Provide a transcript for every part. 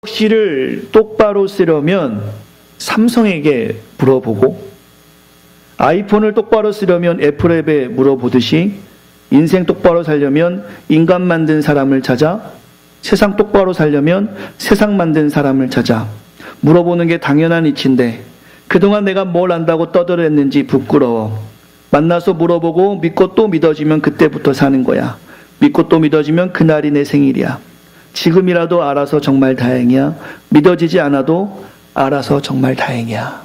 글씨를 똑바로 쓰려면 삼성에게 물어보고, 아이폰을 똑바로 쓰려면 애플앱에 물어보듯이 인생 똑바로 살려면 인간 만든 사람을 찾아, 세상 똑바로 살려면 세상 만든 사람을 찾아 물어보는 게 당연한 이치인데, 그동안 내가 뭘 안다고 떠들었는지 부끄러워. 만나서 물어보고 믿고 또 믿어지면 그때부터 사는 거야. 믿고 또 믿어지면 그날이 내 생일이야. 지금이라도 알아서 정말 다행이야. 믿어지지 않아도 알아서 정말 다행이야.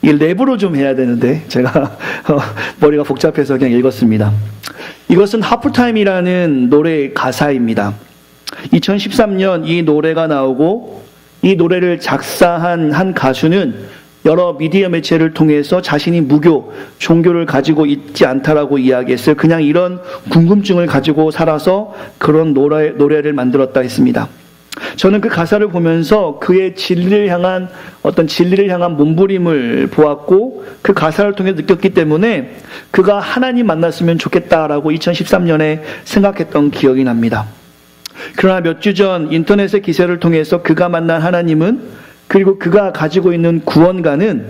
이걸 랩으로 좀 해야 되는데 제가 머리가 복잡해서 그냥 읽었습니다. 이것은 하프타임이라는 노래의 가사입니다. 2013년 이 노래가 나오고 이 노래를 작사한 한 가수는 여러 미디어 매체를 통해서 자신이 무교, 종교를 가지고 있지 않다라고 이야기했어요. 그냥 이런 궁금증을 가지고 살아서 그런 노래를 만들었다 했습니다. 저는 그 가사를 보면서 그의 진리를 향한 몸부림을 보았고, 그 가사를 통해 느꼈기 때문에 그가 하나님 만났으면 좋겠다라고 2013년에 생각했던 기억이 납니다. 그러나 몇 주 전 인터넷의 기사를 통해서 그가 만난 하나님은, 그리고 그가 가지고 있는 구원가는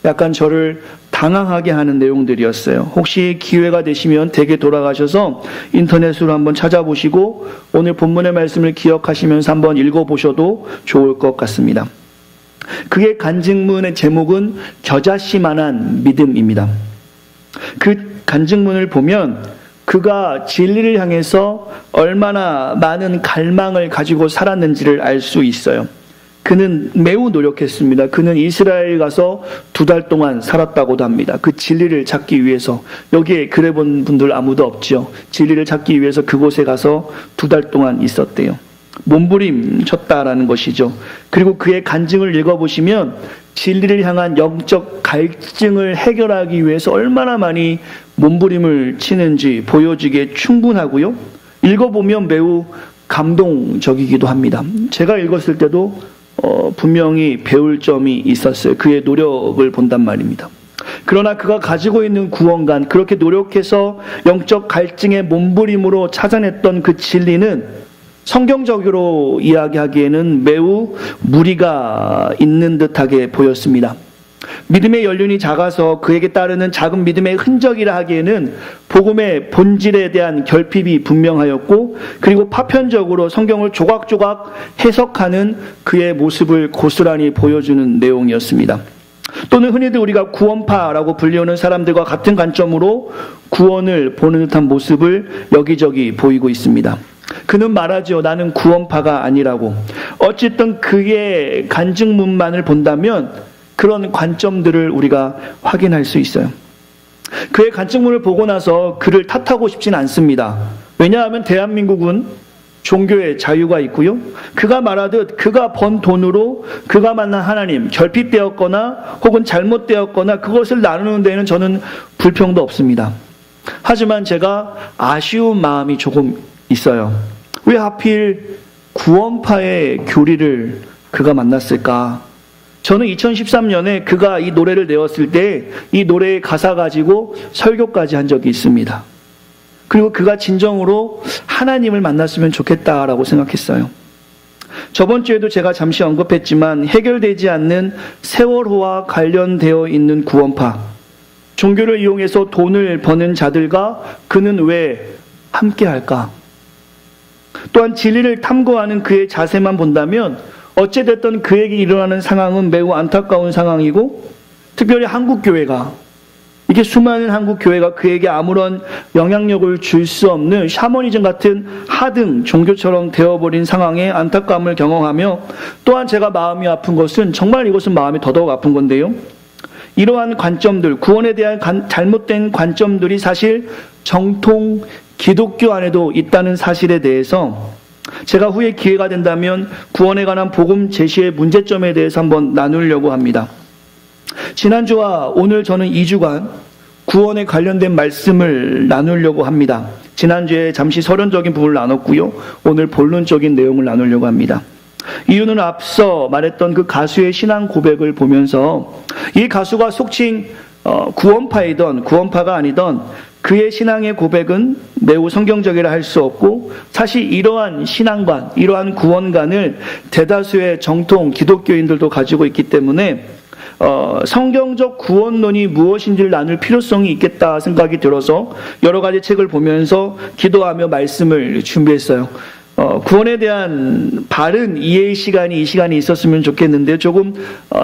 약간 저를 당황하게 하는 내용들이었어요. 혹시 기회가 되시면 댁에 돌아가셔서 인터넷으로 한번 찾아보시고 오늘 본문의 말씀을 기억하시면서 한번 읽어보셔도 좋을 것 같습니다. 그의 간증문의 제목은 겨자씨만한 믿음입니다. 그 간증문을 보면 그가 진리를 향해서 얼마나 많은 갈망을 가지고 살았는지를 알 수 있어요. 그는 매우 노력했습니다. 그는 이스라엘 가서 2달 동안 살았다고도 합니다. 그 진리를 찾기 위해서. 여기에 그래 본 분들 아무도 없죠. 진리를 찾기 위해서 그곳에 가서 2달 동안 있었대요. 몸부림 쳤다라는 것이죠. 그리고 그의 간증을 읽어보시면 진리를 향한 영적 갈증을 해결하기 위해서 얼마나 많이 몸부림을 치는지 보여지기에 충분하고요. 읽어보면 매우 감동적이기도 합니다. 제가 읽었을 때도 분명히 배울 점이 있었어요. 그의 노력을 본단 말입니다. 그러나 그가 가지고 있는 구원관, 그렇게 노력해서 영적 갈증의 몸부림으로 찾아냈던 그 진리는 성경적으로 이야기하기에는 매우 무리가 있는 듯하게 보였습니다. 믿음의 연륜이 작아서 그에게 따르는 작은 믿음의 흔적이라 하기에는 복음의 본질에 대한 결핍이 분명하였고, 그리고 파편적으로 성경을 조각조각 해석하는 그의 모습을 고스란히 보여주는 내용이었습니다. 또는 흔히들 우리가 구원파라고 불리우는 사람들과 같은 관점으로 구원을 보는 듯한 모습을 여기저기 보이고 있습니다. 그는 말하죠. 나는 구원파가 아니라고. 어쨌든 그의 간증문만을 본다면 그런 관점들을 우리가 확인할 수 있어요. 그의 간증문을 보고 나서 그를 탓하고 싶진 않습니다. 왜냐하면 대한민국은 종교의 자유가 있고요. 그가 말하듯 그가 번 돈으로 그가 만난 하나님, 결핍되었거나 혹은 잘못되었거나 그것을 나누는 데에는 저는 불평도 없습니다. 하지만 제가 아쉬운 마음이 조금 있어요. 왜 하필 구원파의 교리를 그가 만났을까? 저는 2013년에 그가 이 노래를 내었을 때 이 노래의 가사 가지고 설교까지 한 적이 있습니다. 그리고 그가 진정으로 하나님을 만났으면 좋겠다라고 생각했어요. 저번 주에도 제가 잠시 언급했지만 해결되지 않는 세월호와 관련되어 있는 구원파, 종교를 이용해서 돈을 버는 자들과 그는 왜 함께할까? 또한 진리를 탐구하는 그의 자세만 본다면 어찌됐든 그에게 일어나는 상황은 매우 안타까운 상황이고, 특별히 한국교회가, 이게 수많은 한국교회가 그에게 아무런 영향력을 줄 수 없는 샤머니즘 같은 하등 종교처럼 되어버린 상황에 안타까움을 경험하며, 또한 제가 마음이 아픈 것은, 정말 이것은 마음이 더더욱 아픈 건데요, 이러한 관점들, 구원에 대한 잘못된 관점들이 사실 정통 기독교 안에도 있다는 사실에 대해서 제가 후에 기회가 된다면 구원에 관한 복음 제시의 문제점에 대해서 한번 나누려고 합니다. 지난주와 오늘 저는 2주간 구원에 관련된 말씀을 나누려고 합니다. 지난주에 잠시 서론적인 부분을 나눴고요. 오늘 본론적인 내용을 나누려고 합니다. 이유는 앞서 말했던 그 가수의 신앙 고백을 보면서 이 가수가 속칭 구원파이던 구원파가 아니던 그의 신앙의 고백은 매우 성경적이라 할 수 없고 사실 이러한 신앙관, 이러한 구원관을 대다수의 정통 기독교인들도 가지고 있기 때문에 성경적 구원론이 무엇인지를 나눌 필요성이 있겠다 생각이 들어서 여러 가지 책을 보면서 기도하며 말씀을 준비했어요. 구원에 대한 바른 이해의 시간이 이 시간에 있었으면 좋겠는데 조금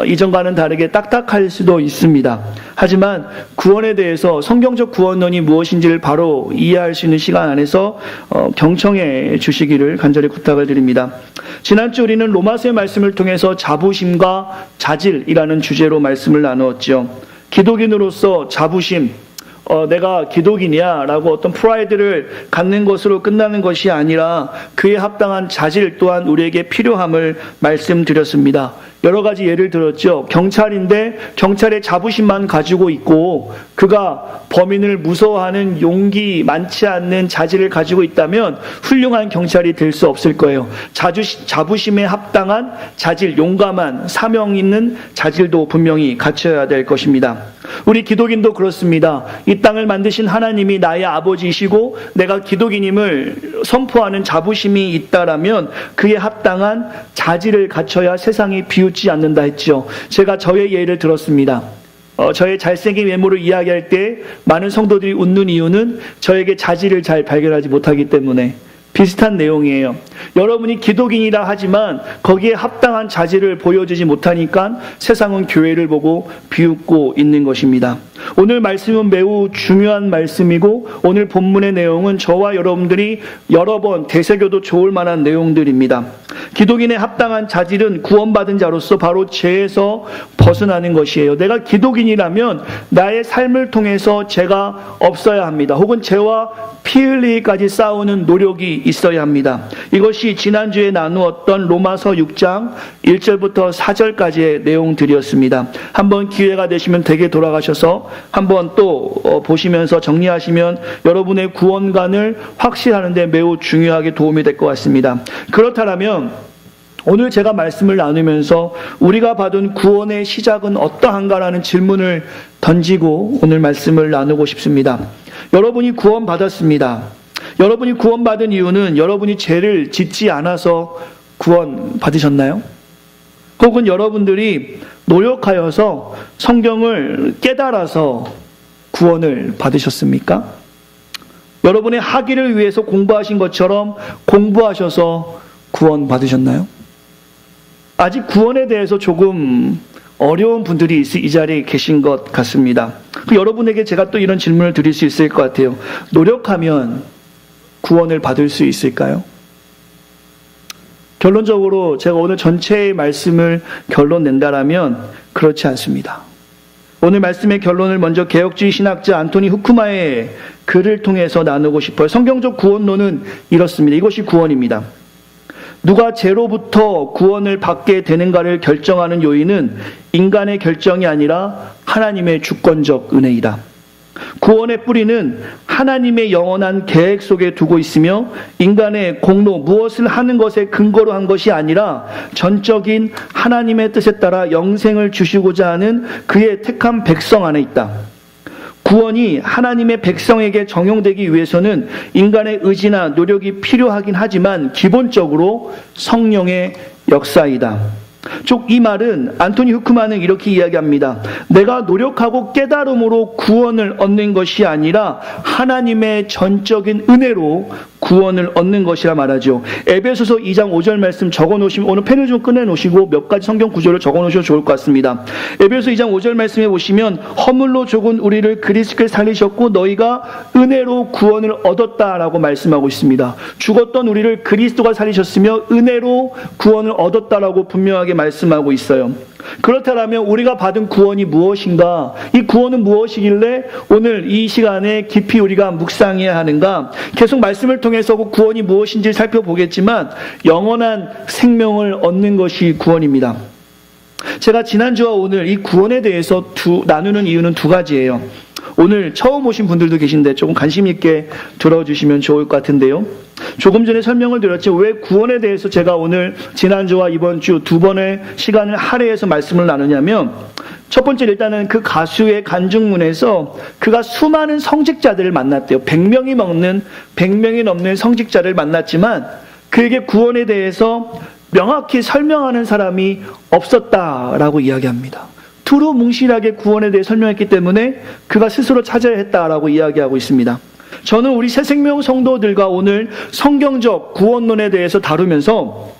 이전과는 다르게 딱딱할 수도 있습니다. 하지만 구원에 대해서 성경적 구원론이 무엇인지를 바로 이해할 수 있는 시간 안에서 경청해 주시기를 간절히 부탁을 드립니다. 지난주 우리는 로마서의 말씀을 통해서 자부심과 자질이라는 주제로 말씀을 나누었죠. 기독인으로서 자부심, 내가 기독인이야 라고 어떤 프라이드를 갖는 것으로 끝나는 것이 아니라 그에 합당한 자질 또한 우리에게 필요함을 말씀드렸습니다. 여러 가지 예를 들었죠. 경찰인데 경찰의 자부심만 가지고 있고 그가 범인을 무서워하는 용기 많지 않는 자질을 가지고 있다면 훌륭한 경찰이 될 수 없을 거예요. 자부심에 합당한 자질, 용감한 사명 있는 자질도 분명히 갖춰야 될 것입니다. 우리 기독인도 그렇습니다. 이 땅을 만드신 하나님이 나의 아버지이시고 내가 기독인임을 선포하는 자부심이 있다라면 그에 합당한 자질을 갖춰야 세상이 비웃지 않는다 했죠. 제가 저의 예를 들었습니다. 저의 잘생긴 외모를 이야기할 때 많은 성도들이 웃는 이유는 저에게 자질을 잘 발견하지 못하기 때문에 비슷한 내용이에요. 여러분이 기독인이라 하지만 거기에 합당한 자질을 보여주지 못하니까 세상은 교회를 보고 비웃고 있는 것입니다. 오늘 말씀은 매우 중요한 말씀이고 오늘 본문의 내용은 저와 여러분들이 여러 번 되새겨도 좋을 만한 내용들입니다. 기독인의 합당한 자질은 구원받은 자로서 바로 죄에서 벗어나는 것이에요. 내가 기독인이라면 나의 삶을 통해서 죄가 없어야 합니다. 혹은 죄와 피 흘리기까지 싸우는 노력이 있어야 합니다. 이것이 지난주에 나누었던 로마서 6장 1절부터 4절까지의 내용들이었습니다. 한번 기회가 되시면 댁에 돌아가셔서 한번 또 보시면서 정리하시면 여러분의 구원관을 확실하는 데 매우 중요하게 도움이 될 것 같습니다. 그렇다면 오늘 제가 말씀을 나누면서 우리가 받은 구원의 시작은 어떠한가라는 질문을 던지고 오늘 말씀을 나누고 싶습니다. 여러분이 구원받았습니다. 여러분이 구원받은 이유는 여러분이 죄를 짓지 않아서 구원받으셨나요? 혹은 여러분들이 노력하여서 성경을 깨달아서 구원을 받으셨습니까? 여러분의 학위를 위해서 공부하신 것처럼 공부하셔서 구원받으셨나요? 아직 구원에 대해서 조금 어려운 분들이 이 자리에 계신 것 같습니다. 여러분에게 제가 또 이런 질문을 드릴 수 있을 것 같아요. 노력하면 구원을 받을 수 있을까요? 결론적으로 제가 오늘 전체의 말씀을 결론 낸다라면 그렇지 않습니다. 오늘 말씀의 결론을 먼저 개혁주의 신학자 안토니 후쿠마의 글을 통해서 나누고 싶어요. 성경적 구원론은 이렇습니다. 이것이 구원입니다. 누가 죄로부터 구원을 받게 되는가를 결정하는 요인은 인간의 결정이 아니라 하나님의 주권적 은혜이다. 구원의 뿌리는 하나님의 영원한 계획 속에 두고 있으며 인간의 공로, 무엇을 하는 것에 근거로 한 것이 아니라 전적인 하나님의 뜻에 따라 영생을 주시고자 하는 그의 택한 백성 안에 있다. 구원이 하나님의 백성에게 적용되기 위해서는 인간의 의지나 노력이 필요하긴 하지만 기본적으로 성령의 역사이다. 즉 이 말은 안토니 후크만은 이렇게 이야기합니다. 내가 노력하고 깨달음으로 구원을 얻는 것이 아니라 하나님의 전적인 은혜로 구원을 얻는 것이라 말하죠. 에베소서 2장 5절 말씀 적어놓으시면 오늘 펜을 좀 꺼내놓으시고 몇 가지 성경 구절을 적어놓으셔도 좋을 것 같습니다. 에베소 2장 5절 말씀에 보시면 허물로 죽은 우리를 그리스도께 살리셨고 너희가 은혜로 구원을 얻었다라고 말씀하고 있습니다. 죽었던 우리를 그리스도가 살리셨으며 은혜로 구원을 얻었다라고 분명하게 말씀하고 있어요. 그렇다면 우리가 받은 구원이 무엇인가? 이 구원은 무엇이길래 오늘 이 시간에 깊이 우리가 묵상해야 하는가? 계속 말씀을 통해서 그 구원이 무엇인지 살펴보겠지만 영원한 생명을 얻는 것이 구원입니다. 제가 지난주와 오늘 이 구원에 대해서 나누는 이유는 두 가지예요. 오늘 처음 오신 분들도 계신데 조금 관심 있게 들어주시면 좋을 것 같은데요. 조금 전에 설명을 드렸죠. 왜 구원에 대해서 제가 오늘 지난주와 이번 주 두 번의 시간을 할애해서 말씀을 나누냐면, 첫 번째 일단은 그 가수의 간증문에서 그가 수많은 성직자들을 만났대요. 100명이 넘는 성직자를 만났지만 그에게 구원에 대해서 명확히 설명하는 사람이 없었다라고 이야기합니다. 두루뭉실하게 구원에 대해 설명했기 때문에 그가 스스로 찾아야 했다라고 이야기하고 있습니다. 저는 우리 새생명 성도들과 오늘 성경적 구원론에 대해서 다루면서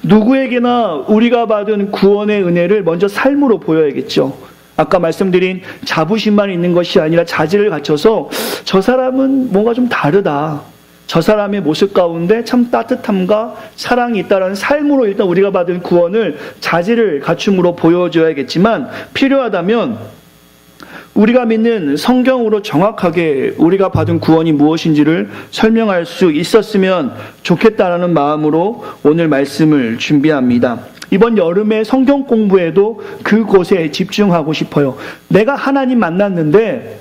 누구에게나 우리가 받은 구원의 은혜를 먼저 삶으로 보여야겠죠. 아까 말씀드린 자부심만 있는 것이 아니라 자질을 갖춰서 저 사람은 뭔가 좀 다르다, 저 사람의 모습 가운데 참 따뜻함과 사랑이 있다라는 삶으로 일단 우리가 받은 구원을 자질을 갖춤으로 보여줘야겠지만, 필요하다면 우리가 믿는 성경으로 정확하게 우리가 받은 구원이 무엇인지를 설명할 수 있었으면 좋겠다라는 마음으로 오늘 말씀을 준비합니다. 이번 여름에 성경 공부에도 그곳에 집중하고 싶어요. 내가 하나님 만났는데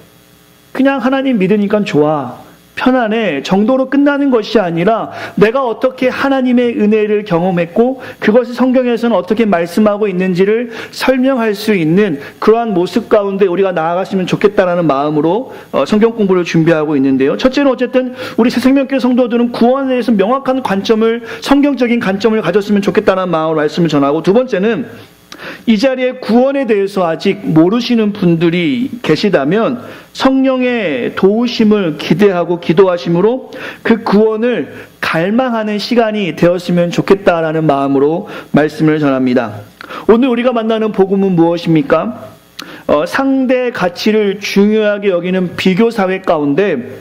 그냥 하나님 믿으니까 좋아, 편안해 정도로 끝나는 것이 아니라 내가 어떻게 하나님의 은혜를 경험했고 그것을 성경에서는 어떻게 말씀하고 있는지를 설명할 수 있는 그러한 모습 가운데 우리가 나아갔으면 좋겠다라는 마음으로 성경 공부를 준비하고 있는데요. 첫째는 어쨌든 우리 새생명교회 성도들은 구원에 대해서 명확한 관점을, 성경적인 관점을 가졌으면 좋겠다는 마음으로 말씀을 전하고, 두 번째는 이 자리에 구원에 대해서 아직 모르시는 분들이 계시다면 성령의 도우심을 기대하고 기도하심으로 그 구원을 갈망하는 시간이 되었으면 좋겠다라는 마음으로 말씀을 전합니다. 오늘 우리가 만나는 복음은 무엇입니까? 상대 가치를 중요하게 여기는 비교사회 가운데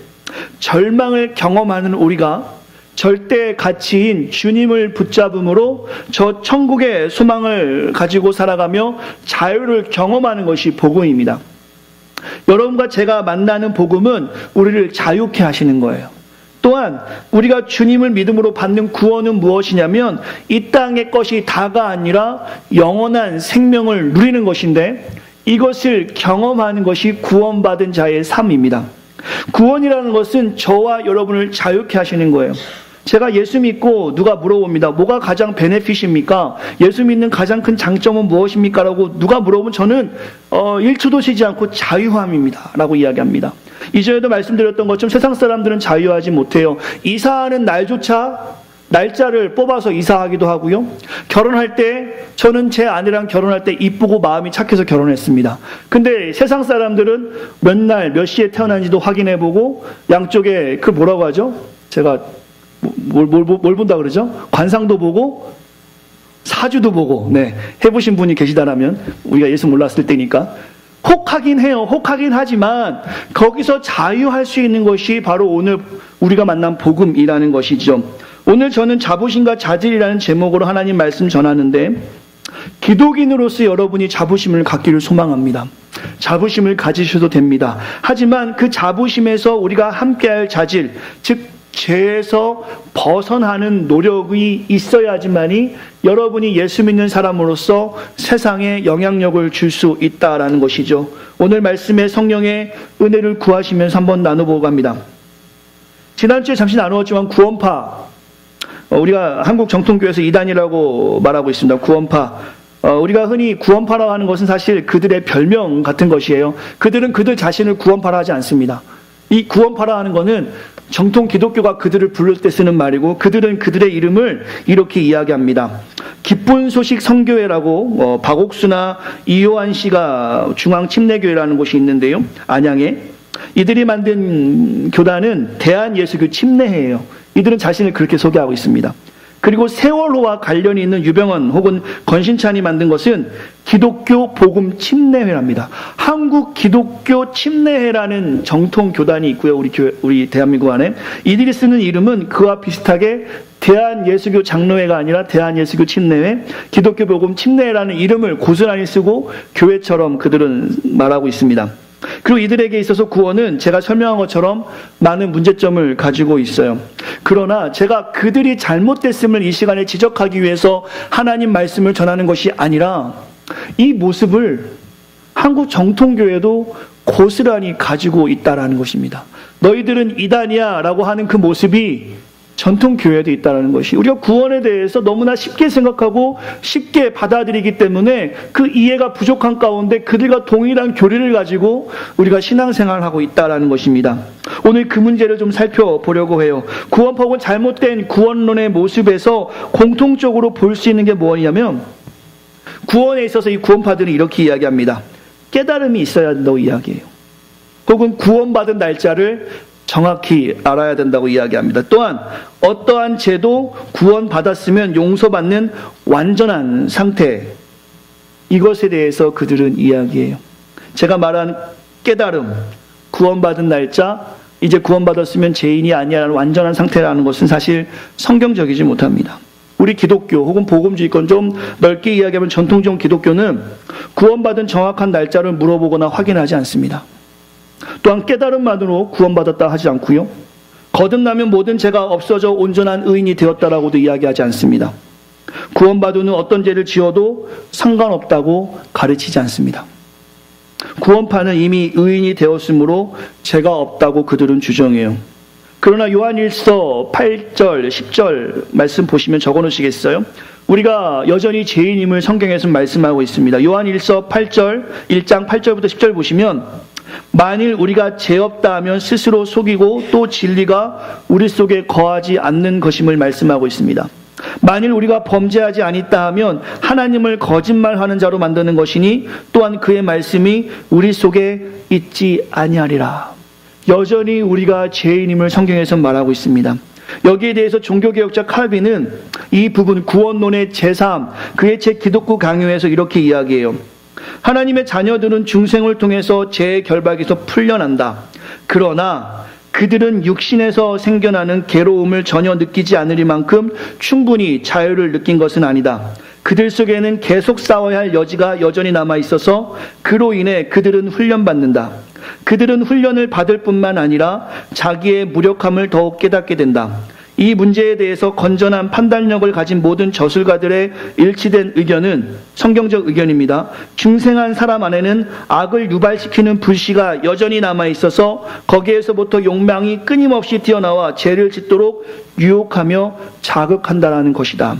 절망을 경험하는 우리가 절대 가치인 주님을 붙잡음으로 저 천국의 소망을 가지고 살아가며 자유를 경험하는 것이 복음입니다. 여러분과 제가 만나는 복음은 우리를 자유케 하시는 거예요. 또한 우리가 주님을 믿음으로 받는 구원은 무엇이냐면 이 땅의 것이 다가 아니라 영원한 생명을 누리는 것인데, 이것을 경험하는 것이 구원받은 자의 삶입니다. 구원이라는 것은 저와 여러분을 자유케 하시는 거예요. 제가 예수 믿고 누가 물어봅니다. 뭐가 가장 베네핏입니까? 예수 믿는 가장 큰 장점은 무엇입니까? 라고 누가 물어보면 저는 1초도 쉬지 않고 자유함입니다 라고 이야기합니다. 이전에도 말씀드렸던 것처럼 세상 사람들은 자유하지 못해요. 이사하는 날조차 날짜를 뽑아서 이사하기도 하고요. 결혼할 때 저는 제 아내랑 결혼할 때 이쁘고 마음이 착해서 결혼했습니다. 근데 세상 사람들은 몇 날 몇 시에 태어난지도 확인해보고 양쪽에 그 뭐라고 하죠? 제가 뭘 본다 그러죠? 관상도 보고 사주도 보고, 네, 해보신 분이 계시다라면, 우리가 예수 몰랐을 때니까 혹하긴 해요. 혹하긴 하지만 거기서 자유할 수 있는 것이 바로 오늘 우리가 만난 복음이라는 것이죠. 오늘 저는 자부심과 자질이라는 제목으로 하나님 말씀 전하는데, 기독인으로서 여러분이 자부심을 갖기를 소망합니다. 자부심을 가지셔도 됩니다. 하지만 그 자부심에서 우리가 함께할 자질, 즉 죄에서 벗어나는 노력이 있어야지만이 여러분이 예수 믿는 사람으로서 세상에 영향력을 줄 수 있다라는 것이죠. 오늘 말씀에 성령의 은혜를 구하시면서 한번 나눠보고 갑니다. 지난주에 잠시 나누었지만 구원파, 우리가 한국 정통교회에서 이단이라고 말하고 있습니다. 구원파. 우리가 흔히 구원파라고 하는 것은 사실 그들의 별명 같은 것이에요. 그들은 그들 자신을 구원파라 하지 않습니다. 이 구원파라 하는 것은 정통 기독교가 그들을 부를 때 쓰는 말이고, 그들은 그들의 이름을 이렇게 이야기합니다. 기쁜 소식 선교회라고 박옥수나 이효한 씨가 중앙 침례교회라는 곳이 있는데요, 안양에. 이들이 만든 교단은 대한예수교 침례회예요. 이들은 자신을 그렇게 소개하고 있습니다. 그리고 세월호와 관련이 있는 유병헌 혹은 권신찬이 만든 것은 기독교 복음 침례회랍니다. 한국 기독교 침례회라는 정통 교단이 있고요. 우리 대한민국 안에. 이들이 쓰는 이름은 그와 비슷하게 대한예수교 장로회가 아니라 대한예수교 침례회, 기독교 복음 침례회라는 이름을 고스란히 쓰고 교회처럼 그들은 말하고 있습니다. 그리고 이들에게 있어서 구원은 제가 설명한 것처럼 많은 문제점을 가지고 있어요. 그러나 제가 그들이 잘못됐음을 이 시간에 지적하기 위해서 하나님 말씀을 전하는 것이 아니라, 이 모습을 한국 정통교회도 고스란히 가지고 있다라는 것입니다. 너희들은 이단이야 라고 하는 그 모습이 전통교회도 있다는 것이, 우리가 구원에 대해서 너무나 쉽게 생각하고 쉽게 받아들이기 때문에 그 이해가 부족한 가운데 그들과 동일한 교리를 가지고 우리가 신앙생활을 하고 있다는 것입니다. 오늘 그 문제를 좀 살펴보려고 해요. 구원파 혹은 잘못된 구원론의 모습에서 공통적으로 볼 수 있는 게 뭐냐면, 구원에 있어서 이 구원파들은 이렇게 이야기합니다. 깨달음이 있어야 된다고 이야기해요. 혹은 구원받은 날짜를 정확히 알아야 된다고 이야기합니다. 또한 어떠한 죄도 구원받았으면 용서받는 완전한 상태, 이것에 대해서 그들은 이야기해요. 제가 말한 깨달음, 구원받은 날짜, 이제 구원받았으면 죄인이 아니라는 완전한 상태라는 것은 사실 성경적이지 못합니다. 우리 기독교 혹은 복음주의권 좀 넓게 이야기하면 전통적 기독교는 구원받은 정확한 날짜를 물어보거나 확인하지 않습니다. 또한 깨달음만으로 구원받았다 하지 않고요, 거듭나면 모든 죄가 없어져 온전한 의인이 되었다라고도 이야기하지 않습니다. 구원받은 후 어떤 죄를 지어도 상관없다고 가르치지 않습니다. 구원파는 이미 의인이 되었으므로 죄가 없다고 그들은 주장해요. 그러나 요한일서 8절, 10절 말씀 보시면 적어놓으시겠어요? 우리가 여전히 죄인임을 성경에서 말씀하고 있습니다. 요한일서 8절, 1장 8절부터 10절 보시면, 만일 우리가 죄 없다 하면 스스로 속이고 또 진리가 우리 속에 거하지 않는 것임을 말씀하고 있습니다. 만일 우리가 범죄하지 않았다 하면 하나님을 거짓말하는 자로 만드는 것이니 또한 그의 말씀이 우리 속에 있지 아니하리라. 여전히 우리가 죄인임을 성경에서 말하고 있습니다. 여기에 대해서 종교개혁자 칼빈은 이 부분, 구원론의 제3, 그의 제 기독교 강요에서 이렇게 이야기해요. 하나님의 자녀들은 중생을 통해서 죄의 결박에서 풀려난다. 그러나 그들은 육신에서 생겨나는 괴로움을 전혀 느끼지 않으리만큼 충분히 자유를 느낀 것은 아니다. 그들 속에는 계속 싸워야 할 여지가 여전히 남아있어서 그로 인해 그들은 훈련받는다. 그들은 훈련을 받을 뿐만 아니라 자기의 무력함을 더욱 깨닫게 된다. 이 문제에 대해서 건전한 판단력을 가진 모든 저술가들의 일치된 의견은 성경적 의견입니다. 중생한 사람 안에는 악을 유발시키는 불씨가 여전히 남아있어서 거기에서부터 욕망이 끊임없이 튀어나와 죄를 짓도록 유혹하며 자극한다라는 것이다.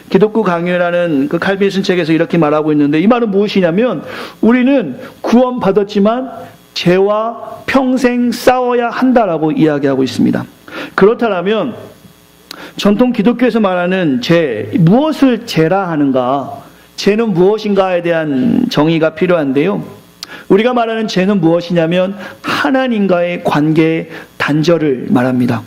기독교 강요라는 그 칼빈슨 책에서 이렇게 말하고 있는데, 이 말은 무엇이냐면, 우리는 구원받았지만 죄와 평생 싸워야 한다라고 이야기하고 있습니다. 그렇다면 전통 기독교에서 말하는 죄, 무엇을 죄라 하는가? 죄는 무엇인가에 대한 정의가 필요한데요. 우리가 말하는 죄는 무엇이냐면 하나님과의 관계의 단절을 말합니다.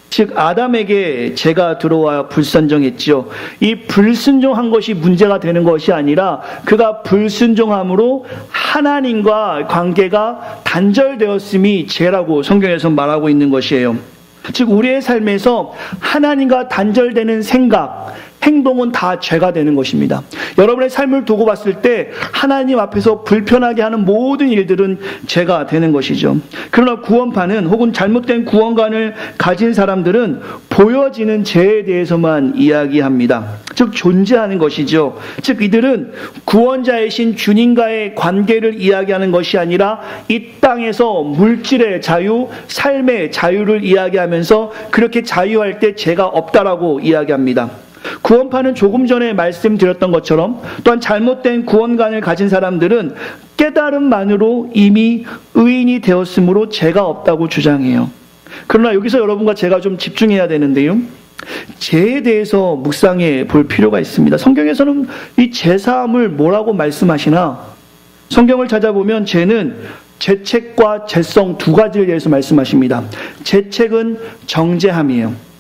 즉 아담에게 죄가 들어와 불순종했죠. 이 불순종한 것이 문제가 되는 것이 아니라 그가 불순종함으로 하나님과 관계가 단절되었음이 죄라고 성경에서 말하고 있는 것이에요. 즉 우리의 삶에서 하나님과 단절되는 생각, 행동은 다 죄가 되는 것입니다. 여러분의 삶을 두고 봤을 때 하나님 앞에서 불편하게 하는 모든 일들은 죄가 되는 것이죠. 그러나 구원파는 혹은 잘못된 구원관을 가진 사람들은 보여지는 죄에 대해서만 이야기합니다. 즉 존재하는 것이죠. 즉 이들은 구원자이신 주님과의 관계를 이야기하는 것이 아니라 이 땅에서 물질의 자유, 삶의 자유를 이야기하면서 그렇게 자유할 때 죄가 없다라고 이야기합니다. 구원파는 조금 전에 말씀드렸던 것처럼 또한 잘못된 구원관을 가진 사람들은 깨달음만으로 이미 의인이 되었으므로 죄가 없다고 주장해요. 그러나 여기서 여러분과 제가 좀 집중해야 되는데요, 죄에 대해서 묵상해 볼 필요가 있습니다. 성경에서는 이 죄사함을 뭐라고 말씀하시나? 성경을 찾아보면 죄는 죄책과 죄성 두 가지에 대해서 말씀하십니다. 죄책은 정죄함이에요.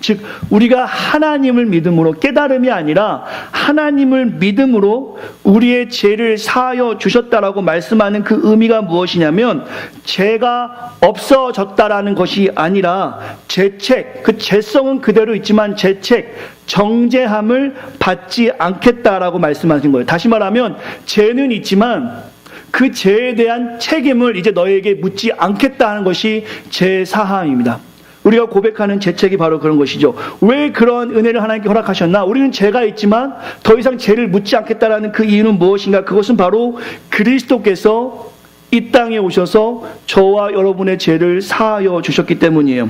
즉 우리가 하나님을 믿음으로, 깨달음이 아니라 하나님을 믿음으로 우리의 죄를 사하여 주셨다라고 말씀하는 그 의미가 무엇이냐면, 죄가 없어졌다라는 것이 아니라 죄책, 그 죄성은 그대로 있지만 죄책, 정죄함을 받지 않겠다라고 말씀하신 거예요. 다시 말하면 죄는 있지만 그 죄에 대한 책임을 이제 너에게 묻지 않겠다 하는 것이 죄사함입니다. 우리가 고백하는 죄책이 바로 그런 것이죠. 왜 그런 은혜를 하나님께 허락하셨나? 우리는 죄가 있지만 더 이상 죄를 묻지 않겠다라는 그 이유는 무엇인가? 그것은 바로 그리스도께서 이 땅에 오셔서 저와 여러분의 죄를 사하여 주셨기 때문이에요.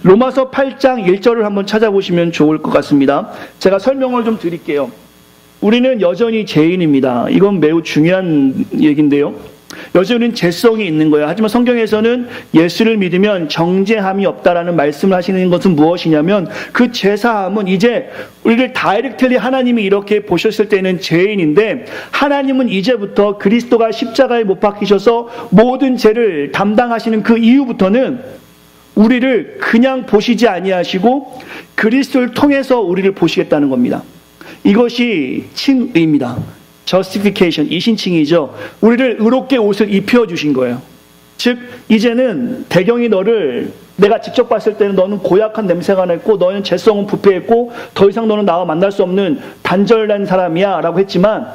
로마서 8장 1절을 한번 찾아보시면 좋을 것 같습니다. 제가 설명을 좀 드릴게요. 우리는 여전히 죄인입니다. 이건 매우 중요한 얘기인데요. 여전히 죄성이 있는 거예요. 하지만 성경에서는 예수를 믿으면 정죄함이 없다라는 말씀을 하시는 것은 무엇이냐면 그 죄사함은 이제 우리를 다이렉트리 하나님이 이렇게 보셨을 때는 죄인인데 하나님은 이제부터 그리스도가 십자가에 못 박히셔서 모든 죄를 담당하시는 그 이후부터는 우리를 그냥 보시지 아니하시고 그리스도를 통해서 우리를 보시겠다는 겁니다. 이것이 칭의입니다. justification, 이신칭이죠. 우리를 의롭게 옷을 입혀주신 거예요. 즉 이제는 대경이 너를 내가 직접 봤을 때는 너는 고약한 냄새가 났고 너는 죄성은 부패했고 더 이상 너는 나와 만날 수 없는 단절난 사람이야 라고 했지만